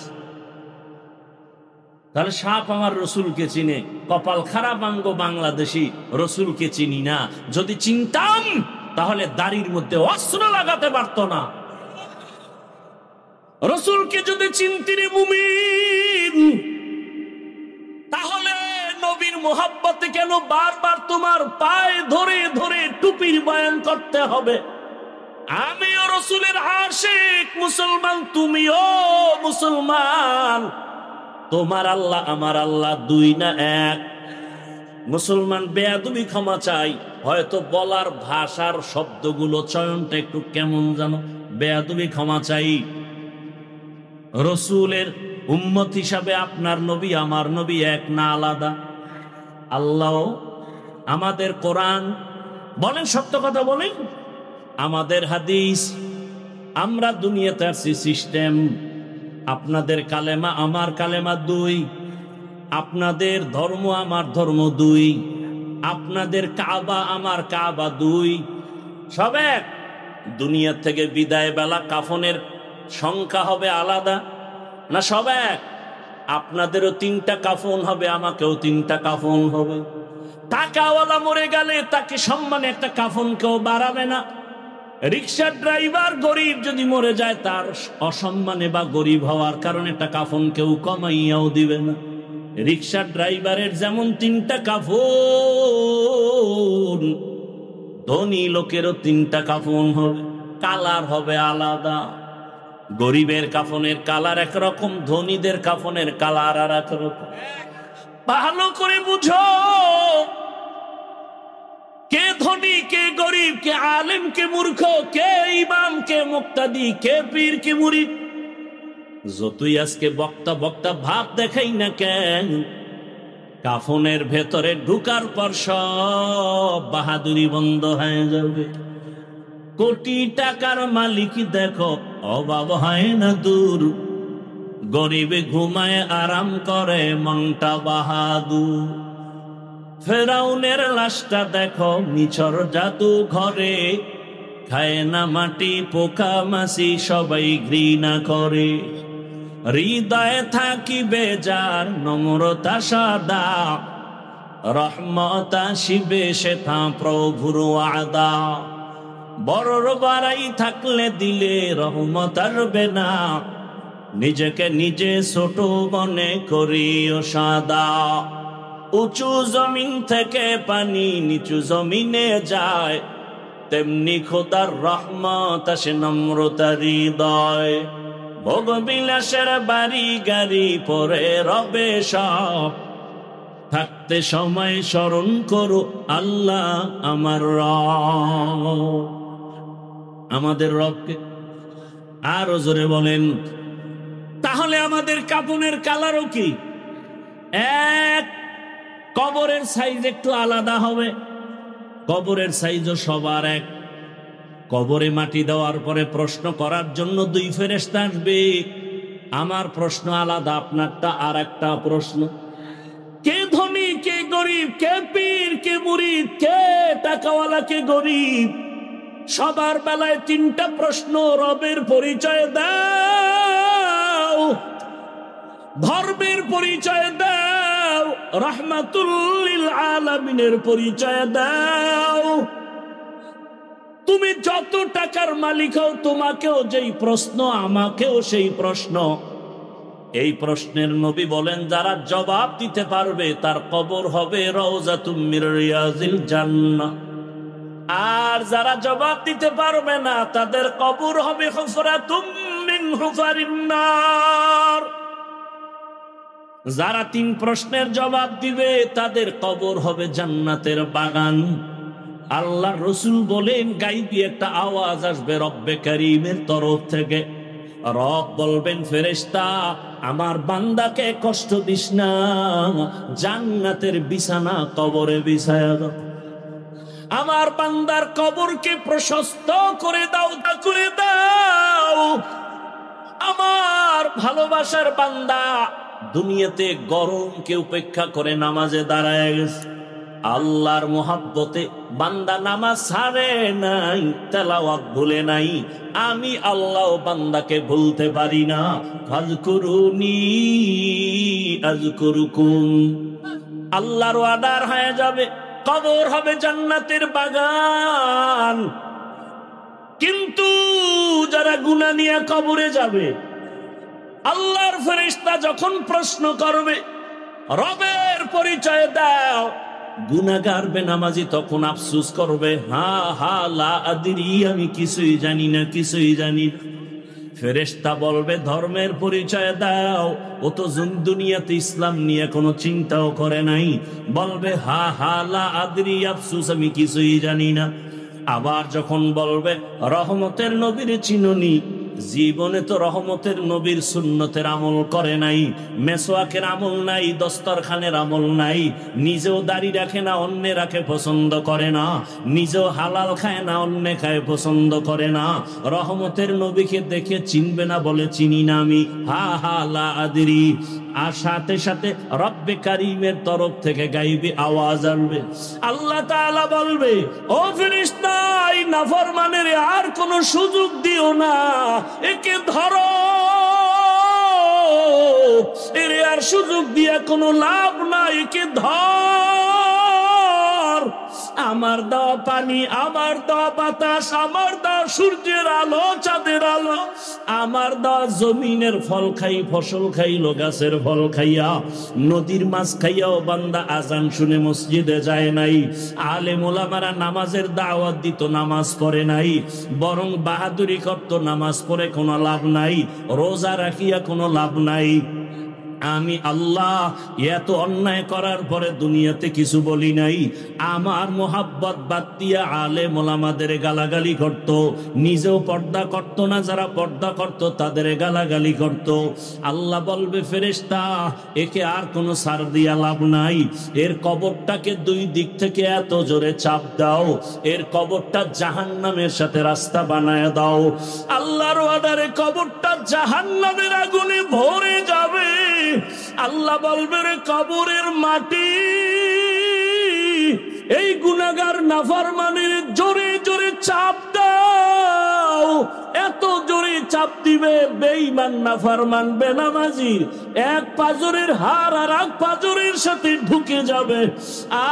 তাহলে সাপ আমার রসুলকে চিনে। কপাল খারাপ আঙ্গ বাংলাদেশি, রসুলকে চিনি না। যদি চিনতাম তাহলে দাড়ির মধ্যে অস্ত্র লাগাতে পারত না। রসুলকে যদি চিনতিনি মুমিন, তাহলে নবীর মোহাব্বতে কেন বারবার তোমার পায়ে ধরে ধরে টুপির বয়ান করতে হবে? আমিও রসুলের আশিক মুসলমান, তুমিও মুসলমান। তোমার আল্লাহ আমার আল্লাহ দুই না এক। মুসলমান বেয়াদবি ক্ষমা চাই, হয়তো বলার ভাষার শব্দগুলো চয়নটা একটু কেমন জানো, বেয়াদবি ক্ষমা চাই। রসুলের উম্মত হিসাবে আপনার নবী আমার নবী এক না আলাদা? আল্লাহ আমাদের কোরআন বলেন, সত্য কথা বলেন, আমাদের হাদিস। আমরা দুনিয়াতে আসছি সিস্টেম। আপনাদের কালেমা আমার কালেমা দুই, আপনাদের ধর্ম আমার ধর্ম দুই, আপনাদের কাবা আমার কাবা দুই, সব এক। দুনিয়া থেকে বিদায় বেলা কাফনের সংখ্যা হবে আলাদা না সব এক? আপনাদেরও তিনটা কাফন হবে, আমাকেও তিনটা কাফন হবে। টাকাওয়ালা মরে গেলে তাকে সম্মানে একটা কাফন কেউ বাড়াবে না। রিক্সার ড্রাইভার গরিব যদি মরে যায়, তার অসম্মানে বা গরিব হওয়ার কারণে একটা কাফন কেউ কমাইয়াও দিবে না। রিক্সার ড্রাইভারের যেমন তিনটা কাফন, ধনী লোকেরও তিনটা কাফন হবে, কালার হবে আলাদা। গরিবের কাফনের কালার একরকম, ধনীদের কাফনের কালার আর একরকম। ভালো করে বুঝো, কে ধনী কে গরিব, কে আলেম কে মূর্খ, কে ইমাম কে মুক্তাদি, কে পীর কে মুরিদ। যতই আজকে বক্তা বক্তা ভাব দেখাই না কেন, কাফনের ভেতরে ঢুকার পর সব বাহাদুরি বন্ধ হয়ে যাবে। কোটি টাকার মালিক দেখো অভাব হয় না দূর, গরিবে ঘুমায় আরাম করে মনটা বাহাদুর। ফেরাউনের লাশটা দেখো মিছর জাদু ঘরে, খায় না মাটি পোকা মাছি সবাই ঘৃণা করে। হৃদয়ে থাকিবে যার নম্রতা সাদা, রহমত আসিবে সেথা প্রভুর ওয়াদা। বড়র বাড়াই থাকলে দিলে রহমত আসবে না, নিজেকে নিজে ছোট মনে করিও সাদা। উঁচু জমিন থেকে পানি নিচু জমিনে যায়, তেমনি খোদার রহমত আসে নম্রতার হৃদয়। ভোগ বিলাসের বাড়ি গাড়ি পরে রবে সব, থাকতে সময় স্মরণ করো আল্লাহ আমার রব। আমাদের রবকে আরো জোরে বলেন। তাহলে আমাদের কাপনের কালারও কি এক? কবরের সাইজ একটু আলাদা হবে, কবরের সাইজও সবার এক। কবরে মাটি দেওয়ার পরে প্রশ্ন করার জন্য দুই ফেরেশতা আসবে। আমার প্রশ্ন আলাদা, আপনারটা আর একটা প্রশ্ন। কে ধনী কে গরিব, কে পীর কে মুরিদ, কে টাকাওয়ালা কে গরিব, সবার বেলায় তিনটা প্রশ্ন। রবের পরিচয় দাও, ধর্মের পরিচয় দাও, রাহমাতুল লিল আলামিনের পরিচয় দাও। তুমি যত টাকার মালিক হও, তোমাকেও যেই প্রশ্ন, আমাকেও সেই প্রশ্ন। এই প্রশ্নের নবী বলেন, যারা জবাব দিতে পারবে তার কবর হবে রওজাতুম মির রিয়াজিল জান্নাহ, আর যারা জবাব দিতে পারবে না তাদের কবর হবে হুফরাতুম মিন হুফারিন নার। যারা তিন প্রশ্নের জবাব দিবে তাদের কবর হবে জান্নাতের বাগান। আল্লাহ রসুল বলেন, গাইবি একটা আওয়াজ আসবে রব্বে কারীমের তরফ থেকে। রব বলবেন, ফেরেশতা আমার বান্দাকে কষ্ট দিস না, জান্নাতের বিছানা কবরে বিছায়া দাও। আমার বান্দার কবরকে প্রশস্ত করে দাও, করে দাও। আমার ভালোবাসার বান্দা দুনিয়াতে গরমকে উপেক্ষা করে নামাজে দাঁড়ায় গেছে। আল্লাহর মোহাব্বতে বান্দা নামাজ ছাড়ে নাই, তেলাওয়াত ভুলে নাই। আমি আল্লাহ বান্দাকে ভুলতে পারি না। ফাযকুরুনি আযকুরুকুম। আল্লাহর ওয়াদার হয়ে যাবে, কবর হবে জান্নাতের বাগান। কিন্তু যারা গুনাহ নিয়ে কবরে যাবে, আল্লাহর ফেরেশতা যখন প্রশ্ন করবে রবের পরিচয় দাও, গুনাহগার বেনামাজি তখন আফসোস করবে, হা হা লা আদরি, আমি কিছুই জানি না, কিছুই জানি না। ফেরেশতা বলবে ধর্মের পরিচয় দাও, ও তো দুনিয়াতে ইসলাম নিয়ে কোনো চিন্তাও করে নাই। বলবে হা হা লা আদরি, আফসোস আমি কিছুই জানি না। আবার যখন বলবে রহমতের নবীর চিনুনি, জীবনে তো রহমতের নবীর সুন্নতের আমল করে নাই, মেসওয়াকের আমল নাই, দস্তরখানের আমল নাই, নিজেও দাড়ি রাখে না, অন্যে রাখে পছন্দ করে না, নিজেও হালাল খায় না, অন্যে খায় পছন্দ করে না। রহমতের নবীকে দেখে চিনবে না, বলে চিনি না আমি, হা হা লা আদরি। আর সাথে সাথে রব্বে কারীমের তরফ থেকে গাইবি আওয়াজ আসবে। আল্লাহ তাআলা বলবে, ও ফেরেশতা, এই নাফরমানের আর কোনো সুযোগ দিও না, একে ধরো, এর আর সুযোগ দিয়া কোনো লাভ নাই, একে ধর। আমার দেওয়া পানি, আমার দেওয়া বাতাস, আমার দেওয়া সূর্যের আলো, চাঁদের আলো, আমার দেওয়া জমিনের ফল খাই, ফসল খাইলো, গাছের ফল খাইয়া, নদীর মাছ খাইয়াও বান্দা আজান শুনে মসজিদে যায় নাই। আলেম ওলামারা নামাজের দাওয়াত দিত, নামাজ পড়ে নাই, বরং বাহাদুরি করত, নামাজ পড়ে কোনো লাভ নাই, রোজা রাখিয়া কোনো লাভ নাই। আমি আল্লাহ এত অন্যায় করার পরে দুনিয়াতে কিছু বলি নাই। আমার মোহাব্বত বাদ দিয়া আলেম ওলামাদের গালাগালি করত, নিজেও পর্দা করত না, যারা পর্দা করত তাদের গালাগালি করত। আল্লাহ বলবে, ফেরেশতা একে আর কোনো ছাড় দিয়া লাভ নাই, এর কবরটাকে দুই দিক থেকে এত জোরে চাপ দাও, এর কবরটা জাহান্নামের সাথে রাস্তা বানায় দাও। আল্লাহর অর্ডারে কবরটা জাহান্নামের আগুনে ভরে যাবে। আল্লাহ বলবে, রে কবরের মাটি এই গুনাহগার নাফরমানের জোরে জোরে চাপ দাও। এত জোরে চাপ দিবে, বেঈমান নাফরমান বেনামাজি এক পাজরের হাড় আর এক পাজরের সাথে ঢুকে যাবে,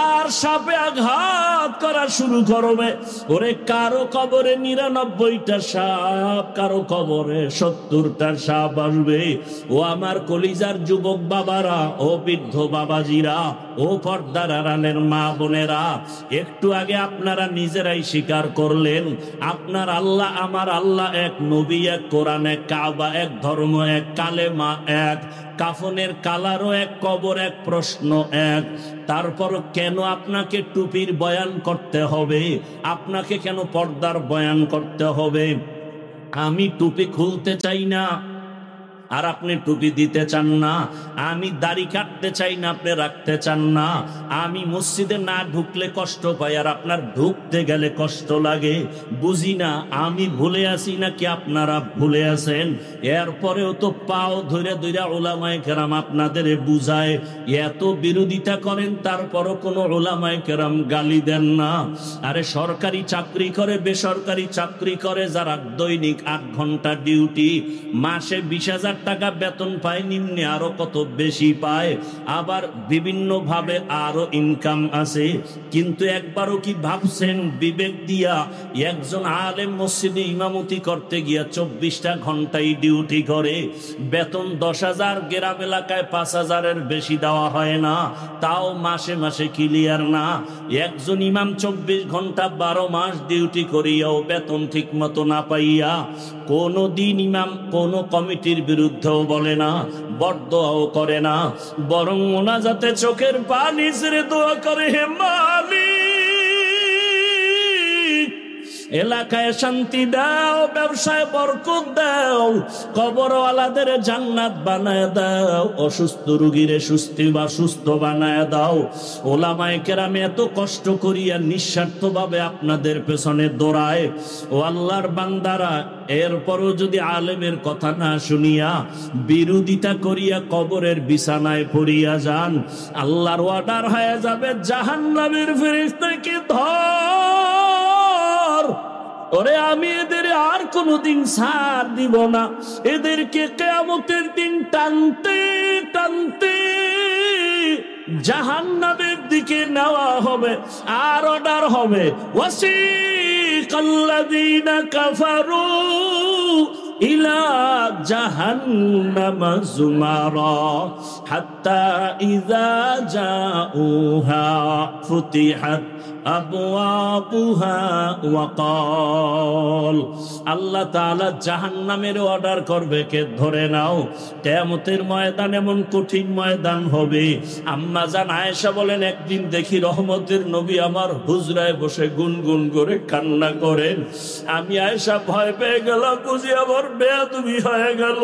আর সাপে আঘাত করা শুরু করবে। ওরে কারো কবরে ৯৯টা সাপ, কারো কবরে ৭০টা সাপ আসবে। ও আমার কলিজার যুবক বাবারা, ও বৃদ্ধ বাবাজিরা, ও পর্দার আড়ালের মা বোনেরা, একটু আগে আপনারা নিজেরাই স্বীকার করলেন আপনার আল্লাহ আমার আল্লাহ এক, নবী এক, কোরআন এক, কাবা এক, ধর্ম এক, কালেমা এক, কাফনের কালারও এক, কবর এক, প্রশ্ন এক। তারপর কেন আপনাকে টুপির বয়ান করতে হবে? আপনাকে কেন পর্দার বয়ান করতে হবে? আমি টুপি খুলতে চাই না আর আপনি টুপি দিতে চান না, আমি দাড়ি কাটতে চাই না, আপনি রাখতে চান না, আমি মসজিদে না ঢুকলে কষ্ট পাই আর আপনার ঢুকতে গেলে কষ্ট লাগে। বুঝি না আমি ভুলে আছি নাকি আপনারা ভুলে আছেন। এরপরেও তো পাও ধরে ধরে ওলামায়ে কেরাম আপনাদের বুঝায়, এত বিরোধিতা করেন তারপরও কোনো ওলামায়ে কেরাম গালি দেন না। আরে সরকারি চাকরি করে, বেসরকারি চাকরি করে যারা দৈনিক ৮ ঘন্টা ডিউটি, মাসে ২০,০০০ টাকা বেতন পায়, নিম্নে আরো কত বেশি পায়, আবার বিভিন্ন ভাবে আরো ইনকাম আছে। কিন্তু একবারও কি ভাবছেন বিবেক দিয়া একজন আলেম মসজিদে ইমামতি করতে গিয়া ২৪টা ঘন্টায় ডিউটি করে, বেতন ১০,০০০, গ্রাম এলাকায় ৫,০০০-এর বেশি দেওয়া হয় না, তাও মাসে মাসে ক্লিয়ার না। একজন ইমাম ২৪ ঘন্টা ১২ মাস ডিউটি করিয়াও বেতন ঠিক মতো না পাইয়া কোনো দিন ইমাম কোনো কমিটির বিরুদ্ধেও বলে না, বরদোয়াও করে না, বরং মোনাজাতে চোখের পানি ছেড়ে দোয়া করে, হে মালিক এলাকায় শান্তি দাও, ব্যবসায় বরকত দাও, কবরওয়ালাদের জান্নাত বানায় দাও, অসুস্থ রোগীরে সুস্থ বানায় দাও। ওলামায়ে কেরাম এত কষ্ট করিয়া নিঃস্বার্থভাবে আপনাদের পেছনে দৌড়ায়। ও আল্লাহর বান্দারা, এরপরও যদি আলেমের কথা না শুনিয়া বিরোধিতা করিয়া কবরের বিছানায় পড়িয়া যান, আল্লাহর অর্ডার হয়ে যাবে, জাহান্নামের ফেরেশতাকে ধর। ওরে আমি এদের আর কোনোদিন ছাড় দিব না, এদেরকে কিয়ামতের দিন টানতে টানতে জাহান্নামের দিকে নেওয়া হবে। আর অর্ডার হবে, ওয়াসিকাল্লাযীনা কাফারু ইলা জাহান্নামা যুমারা হাত্তা ইযা জাউহা ফুতিহাত আবওয়াবুহা ওয়া ক্বাল। আল্লাহ তাআলা জাহান্নামের অর্ডার করবে, কে ধরে নাও। কিয়ামতের ময়দান এমন কঠিন ময়দান হবে। আম্মা জান আয়েশা বলেন, একদিন দেখি রহমতের নবী আমার হুজরায় বসে গুনগুন করে কান্না করেন। আমি আয়েশা ভয় পেয়ে গেলাম, বুঝি আবার বেয়াদবি হয়ে গেল।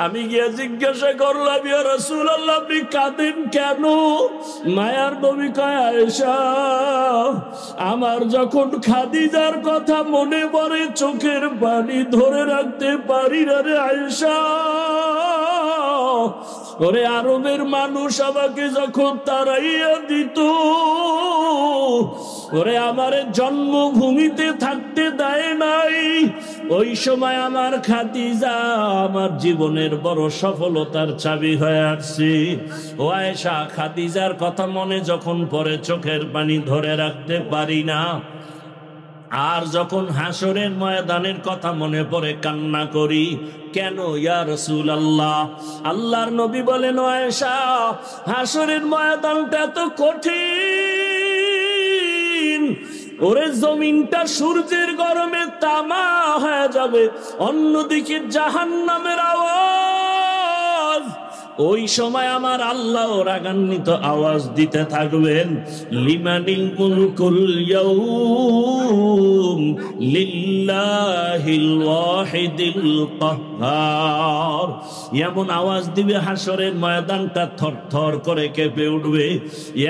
আমি গিয়ে জিজ্ঞাসা করলাম, ইয়া রাসূলুল্লাহ আপনি কাঁদেন কেন? মায়ার নবী কয়, আয়েশা আমার যখন খাদিজার কথা মনে পড়ে চোখের পানি ধরে রাখতে পারি না রে আয়েশা। ওরে আরবের মানুষ আমাকে যখন তাড়াইয়া দিত, ওরে আমার জন্মভূমিতে থাকতে দেয় নাই, ওই সময় আমার খাদিজা আমার জীবনের বড় সফলতার চাবি হয়ে আসছে। ও আয়েশা, খাদিজার কথা মনে যখন পড়ে চোখের পানি ধরে রাখতে পারি না, আর যখন হাসরের ময়দানের কথা মনে পড়ে কান্না করি। কেন ইয়া রাসূলুল্লাহ? আল্লাহর নবী বলেন, আয়েশা হাসরের ময়দানটা এত কঠিন, ওরে জমিনটা সূর্যের গরমে তামা হয়ে যাবে, অন্যদিকে জাহান্নামের আওয়াজ ওই সময় আমার আল্লাহ রাগান্বিত আওয়াজ দিতে থাকবেন, লিমানিল মুলকুল ইয়াউম লিল্লাহিল ওয়াহিদিল কাহ্হার। এমন আওয়াজ দিবে হাসরের ময়দানটা থরথর করে কেঁপে উঠবে।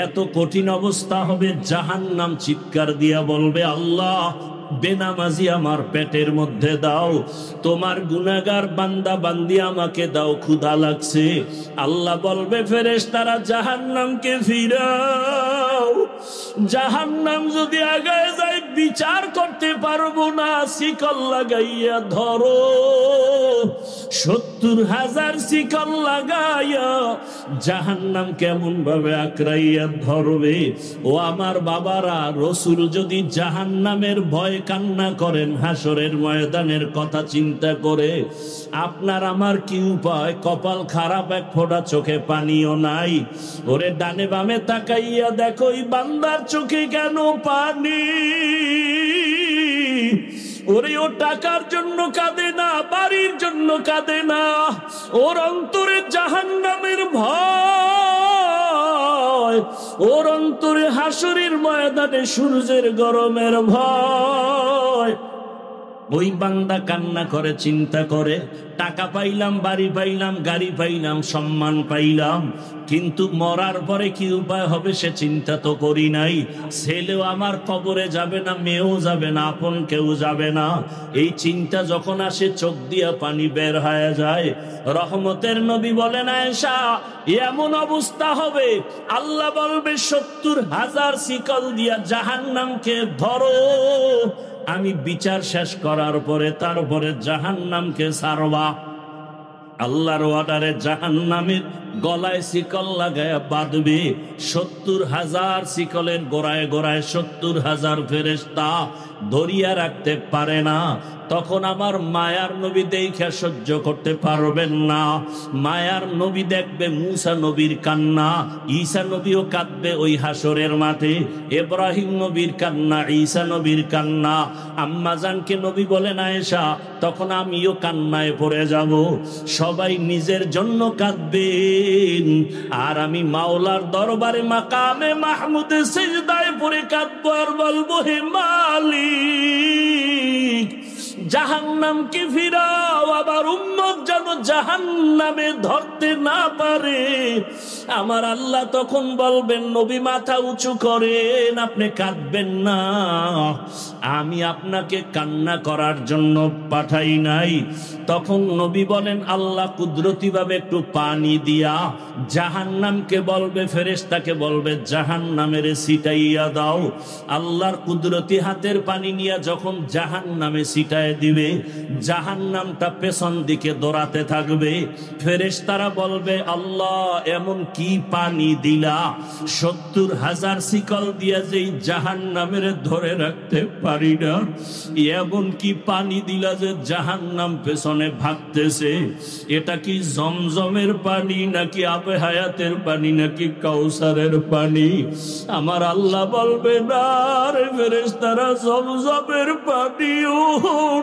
এত কঠিন অবস্থা হবে, জাহান্নাম চিৎকার দিয়া বলবে, আল্লাহ বেনামাজি আমার পেটের মধ্যে দাও, তোমার গুনাহগার বান্দা বান্দি আমাকে দাও, ক্ষুধা লাগছে। আল্লাহ বলবে ফেরেশতারা জাহান্নামকে ফিরাও। জাহান্নাম যদি আগায় যায় বিচার করতে পারবো না, শিকল লাগাইয়া ধরো। ৭০,০০০ শিকল লাগাইয়া জাহান্নাম কেমন ভাবে আঁকড়াইয়া ধরবে। ও আমার বাবারা, রসুল যদি জাহান্নামের ভয় কান্না করেন হাসরের ময়দানের কথা চিন্তা করে, আপনার আমার কি উপায়? কপাল খারাপ, এক ফোঁটা চোখে পানিও নাই। ওরে ডানে বামে তাকাইয়া দেখো ওই বান্দার চোখে কেন পানি? ওরে ও টাকার জন্য কাঁদে না, বাড়ির জন্য কাঁদে না, ওর অন্তরে জাহান্নামের ভয়, ওর অন্তরে হাসরের ময়দানে সূর্যের গরমের ভয়। ওই বান্দা কান্না করে, চিন্তা করে, টাকা পাইলাম, বাড়ি পাইলাম, গাড়ি পাইলাম, সম্মান পাইলাম, কিন্তু মরার পরে কি উপায় হবে সে চিন্তা তো করি নাই। ছেলেও আমার কবরে যাবে না, মেয়েও যাবে না, আপন কেউ যাবে না। এই চিন্তা যখন আসে চোখ দিয়া পানি বের হয়ে যায়। রহমতের নবী বলেন, আয়েশা এমন অবস্থা হবে, আল্লাহ বলবে ৭০,০০০ শিকল দিয়া জাহান্নামকে ধরো। আমি বিচার শেষ করার পরে তারপরে জাহান্নামকে ছাড়বা। আল্লাহর অর্ডারে জাহান্নামের গলায় শিকল লাগায়া বাঁধবে। ৭০,০০০ শিকলের গোড়ায় গোড়ায় ৭০,০০০ ফেরেশতা ধরিয়া রাখতে পারে না। তখন আমার মায়ার নবী দেখে সহ্য করতে পারবেন না। মায়ার নবী দেখবে মুসা নবীর কান্না, ঈসা নবীও কাঁদবে ওই হাসরের মাঠে। ইব্রাহিম নবীর কান্না, ঈসা নবীর কান্না। আম্মা জানকে নবী বলেন, আয়েশা তখন আমিও কান্নায় পড়ে যাব। সবাই নিজের জন্য কাঁদবেন, আর আমি মাওলার দরবারে মাকামে মাহমুদে সিজদায় পড়ে কাঁদবো আর বলবো, হে মালিক জাহান্নামকে ফিরাও, আবার উম্মত যেন জাহান্নামে ধরতে না পারে। আমার আল্লাহ তখন বলবেন, নবী মাথা উঁচু করেন, আপনি কাঁদবেন না, আমি আপনাকে কান্না করার জন্য পাঠাই নাই। তখন নবী বলেন, আল্লাহ কুদরতি ভাবে একটু পানি দিয়া জাহান্নামকে বলবে, ফেরেশতাকে বলবে জাহান্নামের ছিটাইয়া দাও। আল্লাহর কুদরতি হাতের পানি নিয়ে যখন জাহান্নামে ছিটায় দিবে, জাহান্নামটা পেছন দিকে দৌড়াতে থাকবে। ফেরেশতারা বলবে, আল্লাহ এমন কি পানি দিলা, ৭০,০০০ শিকল দিয়া যেই জাহান্নামের ধরে রাখতে পারি না, এমন কি পানি দিলা যে জাহান্নাম পেছনে ভাগতেছে। এটা কি জমজমের পানি নাকি আবে হায়াতের পানি নাকি কাউসারের পানি? আমার আল্লাহ বলবে, না রে ফেরেশতারা, জমজমের পানিও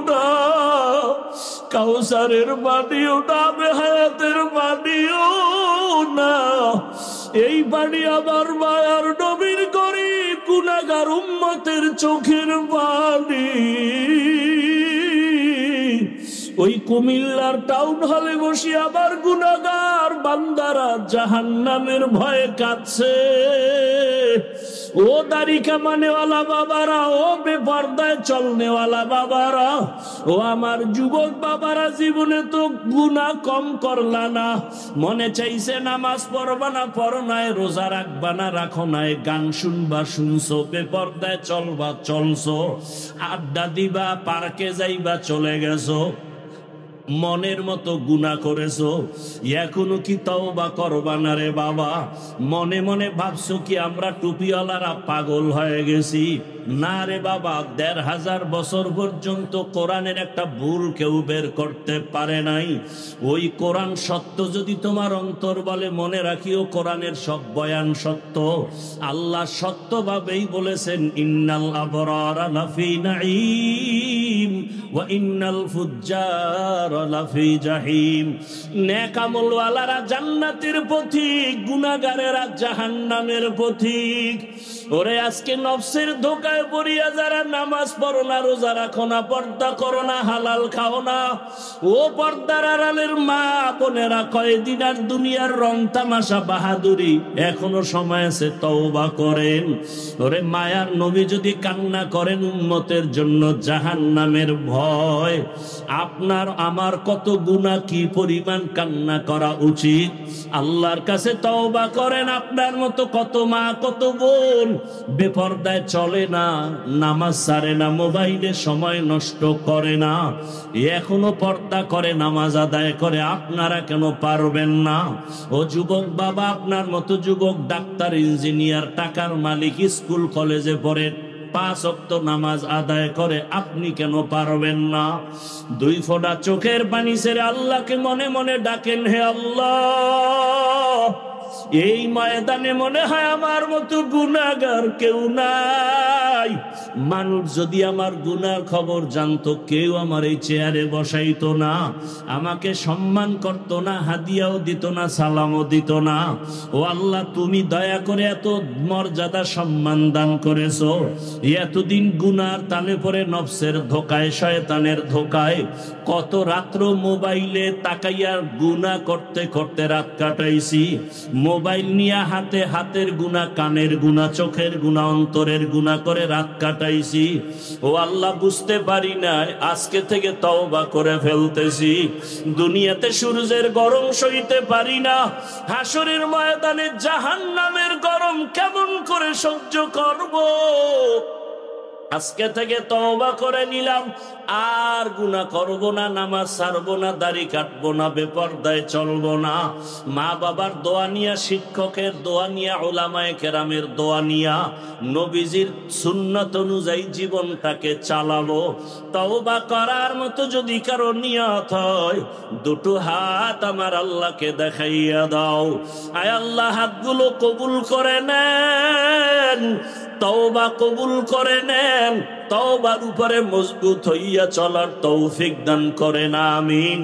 না, কাউসারের পানিও না, আবে হায়াতের পানিও না। এই পানি আমার মায়ার নবীর গরীব গুনাহগার উম্মতের চোখের পানি। ওই কুমিল্লার টাউন হলে বসে আবার গুনাহগার বান্দারা জাহান্নামের ভয়ে কাঁদছে। ও দাড়ি কামানেওয়ালা বাবারা, ও বেপরদায় চলনেওয়ালা বাবারা, ও আমার যুবক বাবারা, জীবনে তো গুনাহ কম করলা না, মনে চাইছে নামাজ পড়বা না পড়ো নাই, রোজা রাখবা না রাখো নাই, গান শুনবা শুনছো, বেপরদায় চলবা চলছো, আড্ডা দিবা পার্কে যাইবা চলে গেছো, মনের মতো গুনাহ করেছো, এখনো কি তওবা করবা না রে বাবা? মনে মনে ভাবছো কি আমরা টুপিওয়ালারা পাগল হয়ে গেছি? না রে বাবা, ১,৫০০ বছর পর্যন্ত কোরআনের একটা ভুল কেউ বের করতে পারে নাই। ওই কোরআন সত্য যদি তোমার অন্তর বলে, মনে রাখিও কোরআনের সব বয়ান সত্য। আল্লাহ সত্যভাবেই বলেছেন, ইন্নাল আবরারা লাফি নাঈম ওয়া ইন্নাল ফুজ্জারা লাফি জাহিম। নেক আমলওয়ালারা জান্নাতের পথিক, গুনাহগারেরা জাহান্নামের পথিক। ওরে আজকে নফসের ধোকায় পড়িয়া যারা নামাজ পড়ো না, রোজা রাখো না, পর্দা করো না, হালাল খাও না, ও পর্দার আড়ালের মা বোনেরা, কয়দিন আর দুনিয়ার রং তামাশা বাহাদুরি, এখনো সময় আছে, তওবা করেন। ওরে মায়ার নবী যদি কান্না করেন উম্মতের জন্য জাহান্নামের ভয়, আপনার আমার কত গুনাহ, কি পরিমাণ কান্না করা উচিত। আল্লাহর কাছে তওবা করেন। আপনার মতো কত মা কত বোন বেপরদায় চলে না, নামাজ ছাড়ে না, মোবাইলে সময় নষ্ট করে না, এখনো পর্দা করে, নামাজ আদায় করে। আপনারা কেন পারবেন না? ও যুবক বাবা, আপনার মতো যুবক ডাক্তার, ইঞ্জিনিয়ার, টাকার মালিক, স্কুল কলেজে পড়ে, 5 ওয়াক্ত নামাজ আদায় করে, আপনি কেন পারবেন না? 2 ফোঁটা চোখের পানি ছেড়ে আল্লাহকে মনে মনে ডাকেন, হে আল্লাহ, এই ময়দানে মনে হয় আমার মতো গুনাহগার কেউ নাই। মানুষ যদি আমার গুনার খবর জানতো, কেউ আমার এই চেয়ারে বসাইতো না, আমাকে সম্মান করত না, হাদিয়াও দিত না, সালামও দিত না। ও আল্লাহ, তুমি দয়া করে এত মর্যাদা সম্মান দান করেছো। এতদিন গুনার তালে পরে নফসের ধোকায়, শয়তানের ধোকায় কত রাত্র মোবাইলে তাকাইয়া গুনাহ করতে করতে রাত কাটাইছি। মোবাইল নিয়ে হাতে, হাতের গুনাহ, কানের গুনাহ, চোখের গুনাহ, অন্তরের গুনাহ করে রাত কাটাইছি। ও আল্লাহ, বুঝতে পারি না, আজকে থেকে তওবা করে ফেলতেছি। দুনিয়াতে সূর্যের গরম সইতে পারি না, হাসরের ময়দানে জাহান্নামের গরম কেমন করে সহ্য করব? আজকে থেকে তওবা করে নিলাম, আর গুনাহ করব না, নামাজ ছাড়বো না, দাড়ি কাটবো না, বেপরদায় চলবো না। মা বাবার দোয়া নিয়া, শিক্ষকের দোয়া নিয়া, উলামায়ে কেরামের দোয়া নিয়া, নবীজির সুন্নাত অনুযায়ী জীবনটাকে চালাবো। তওবা করার মতো যদি কারো নিয়ত হয়, 2টো হাত আমার আল্লাহকে দেখাইয়া দাও। আয় আল্লাহ, হাতগুলো কবুল করে নেন, তওবা কবুল করে নেন, তওবার উপরে মজবুত হইয়া চলার তৌফিক দান করেন, আমিন।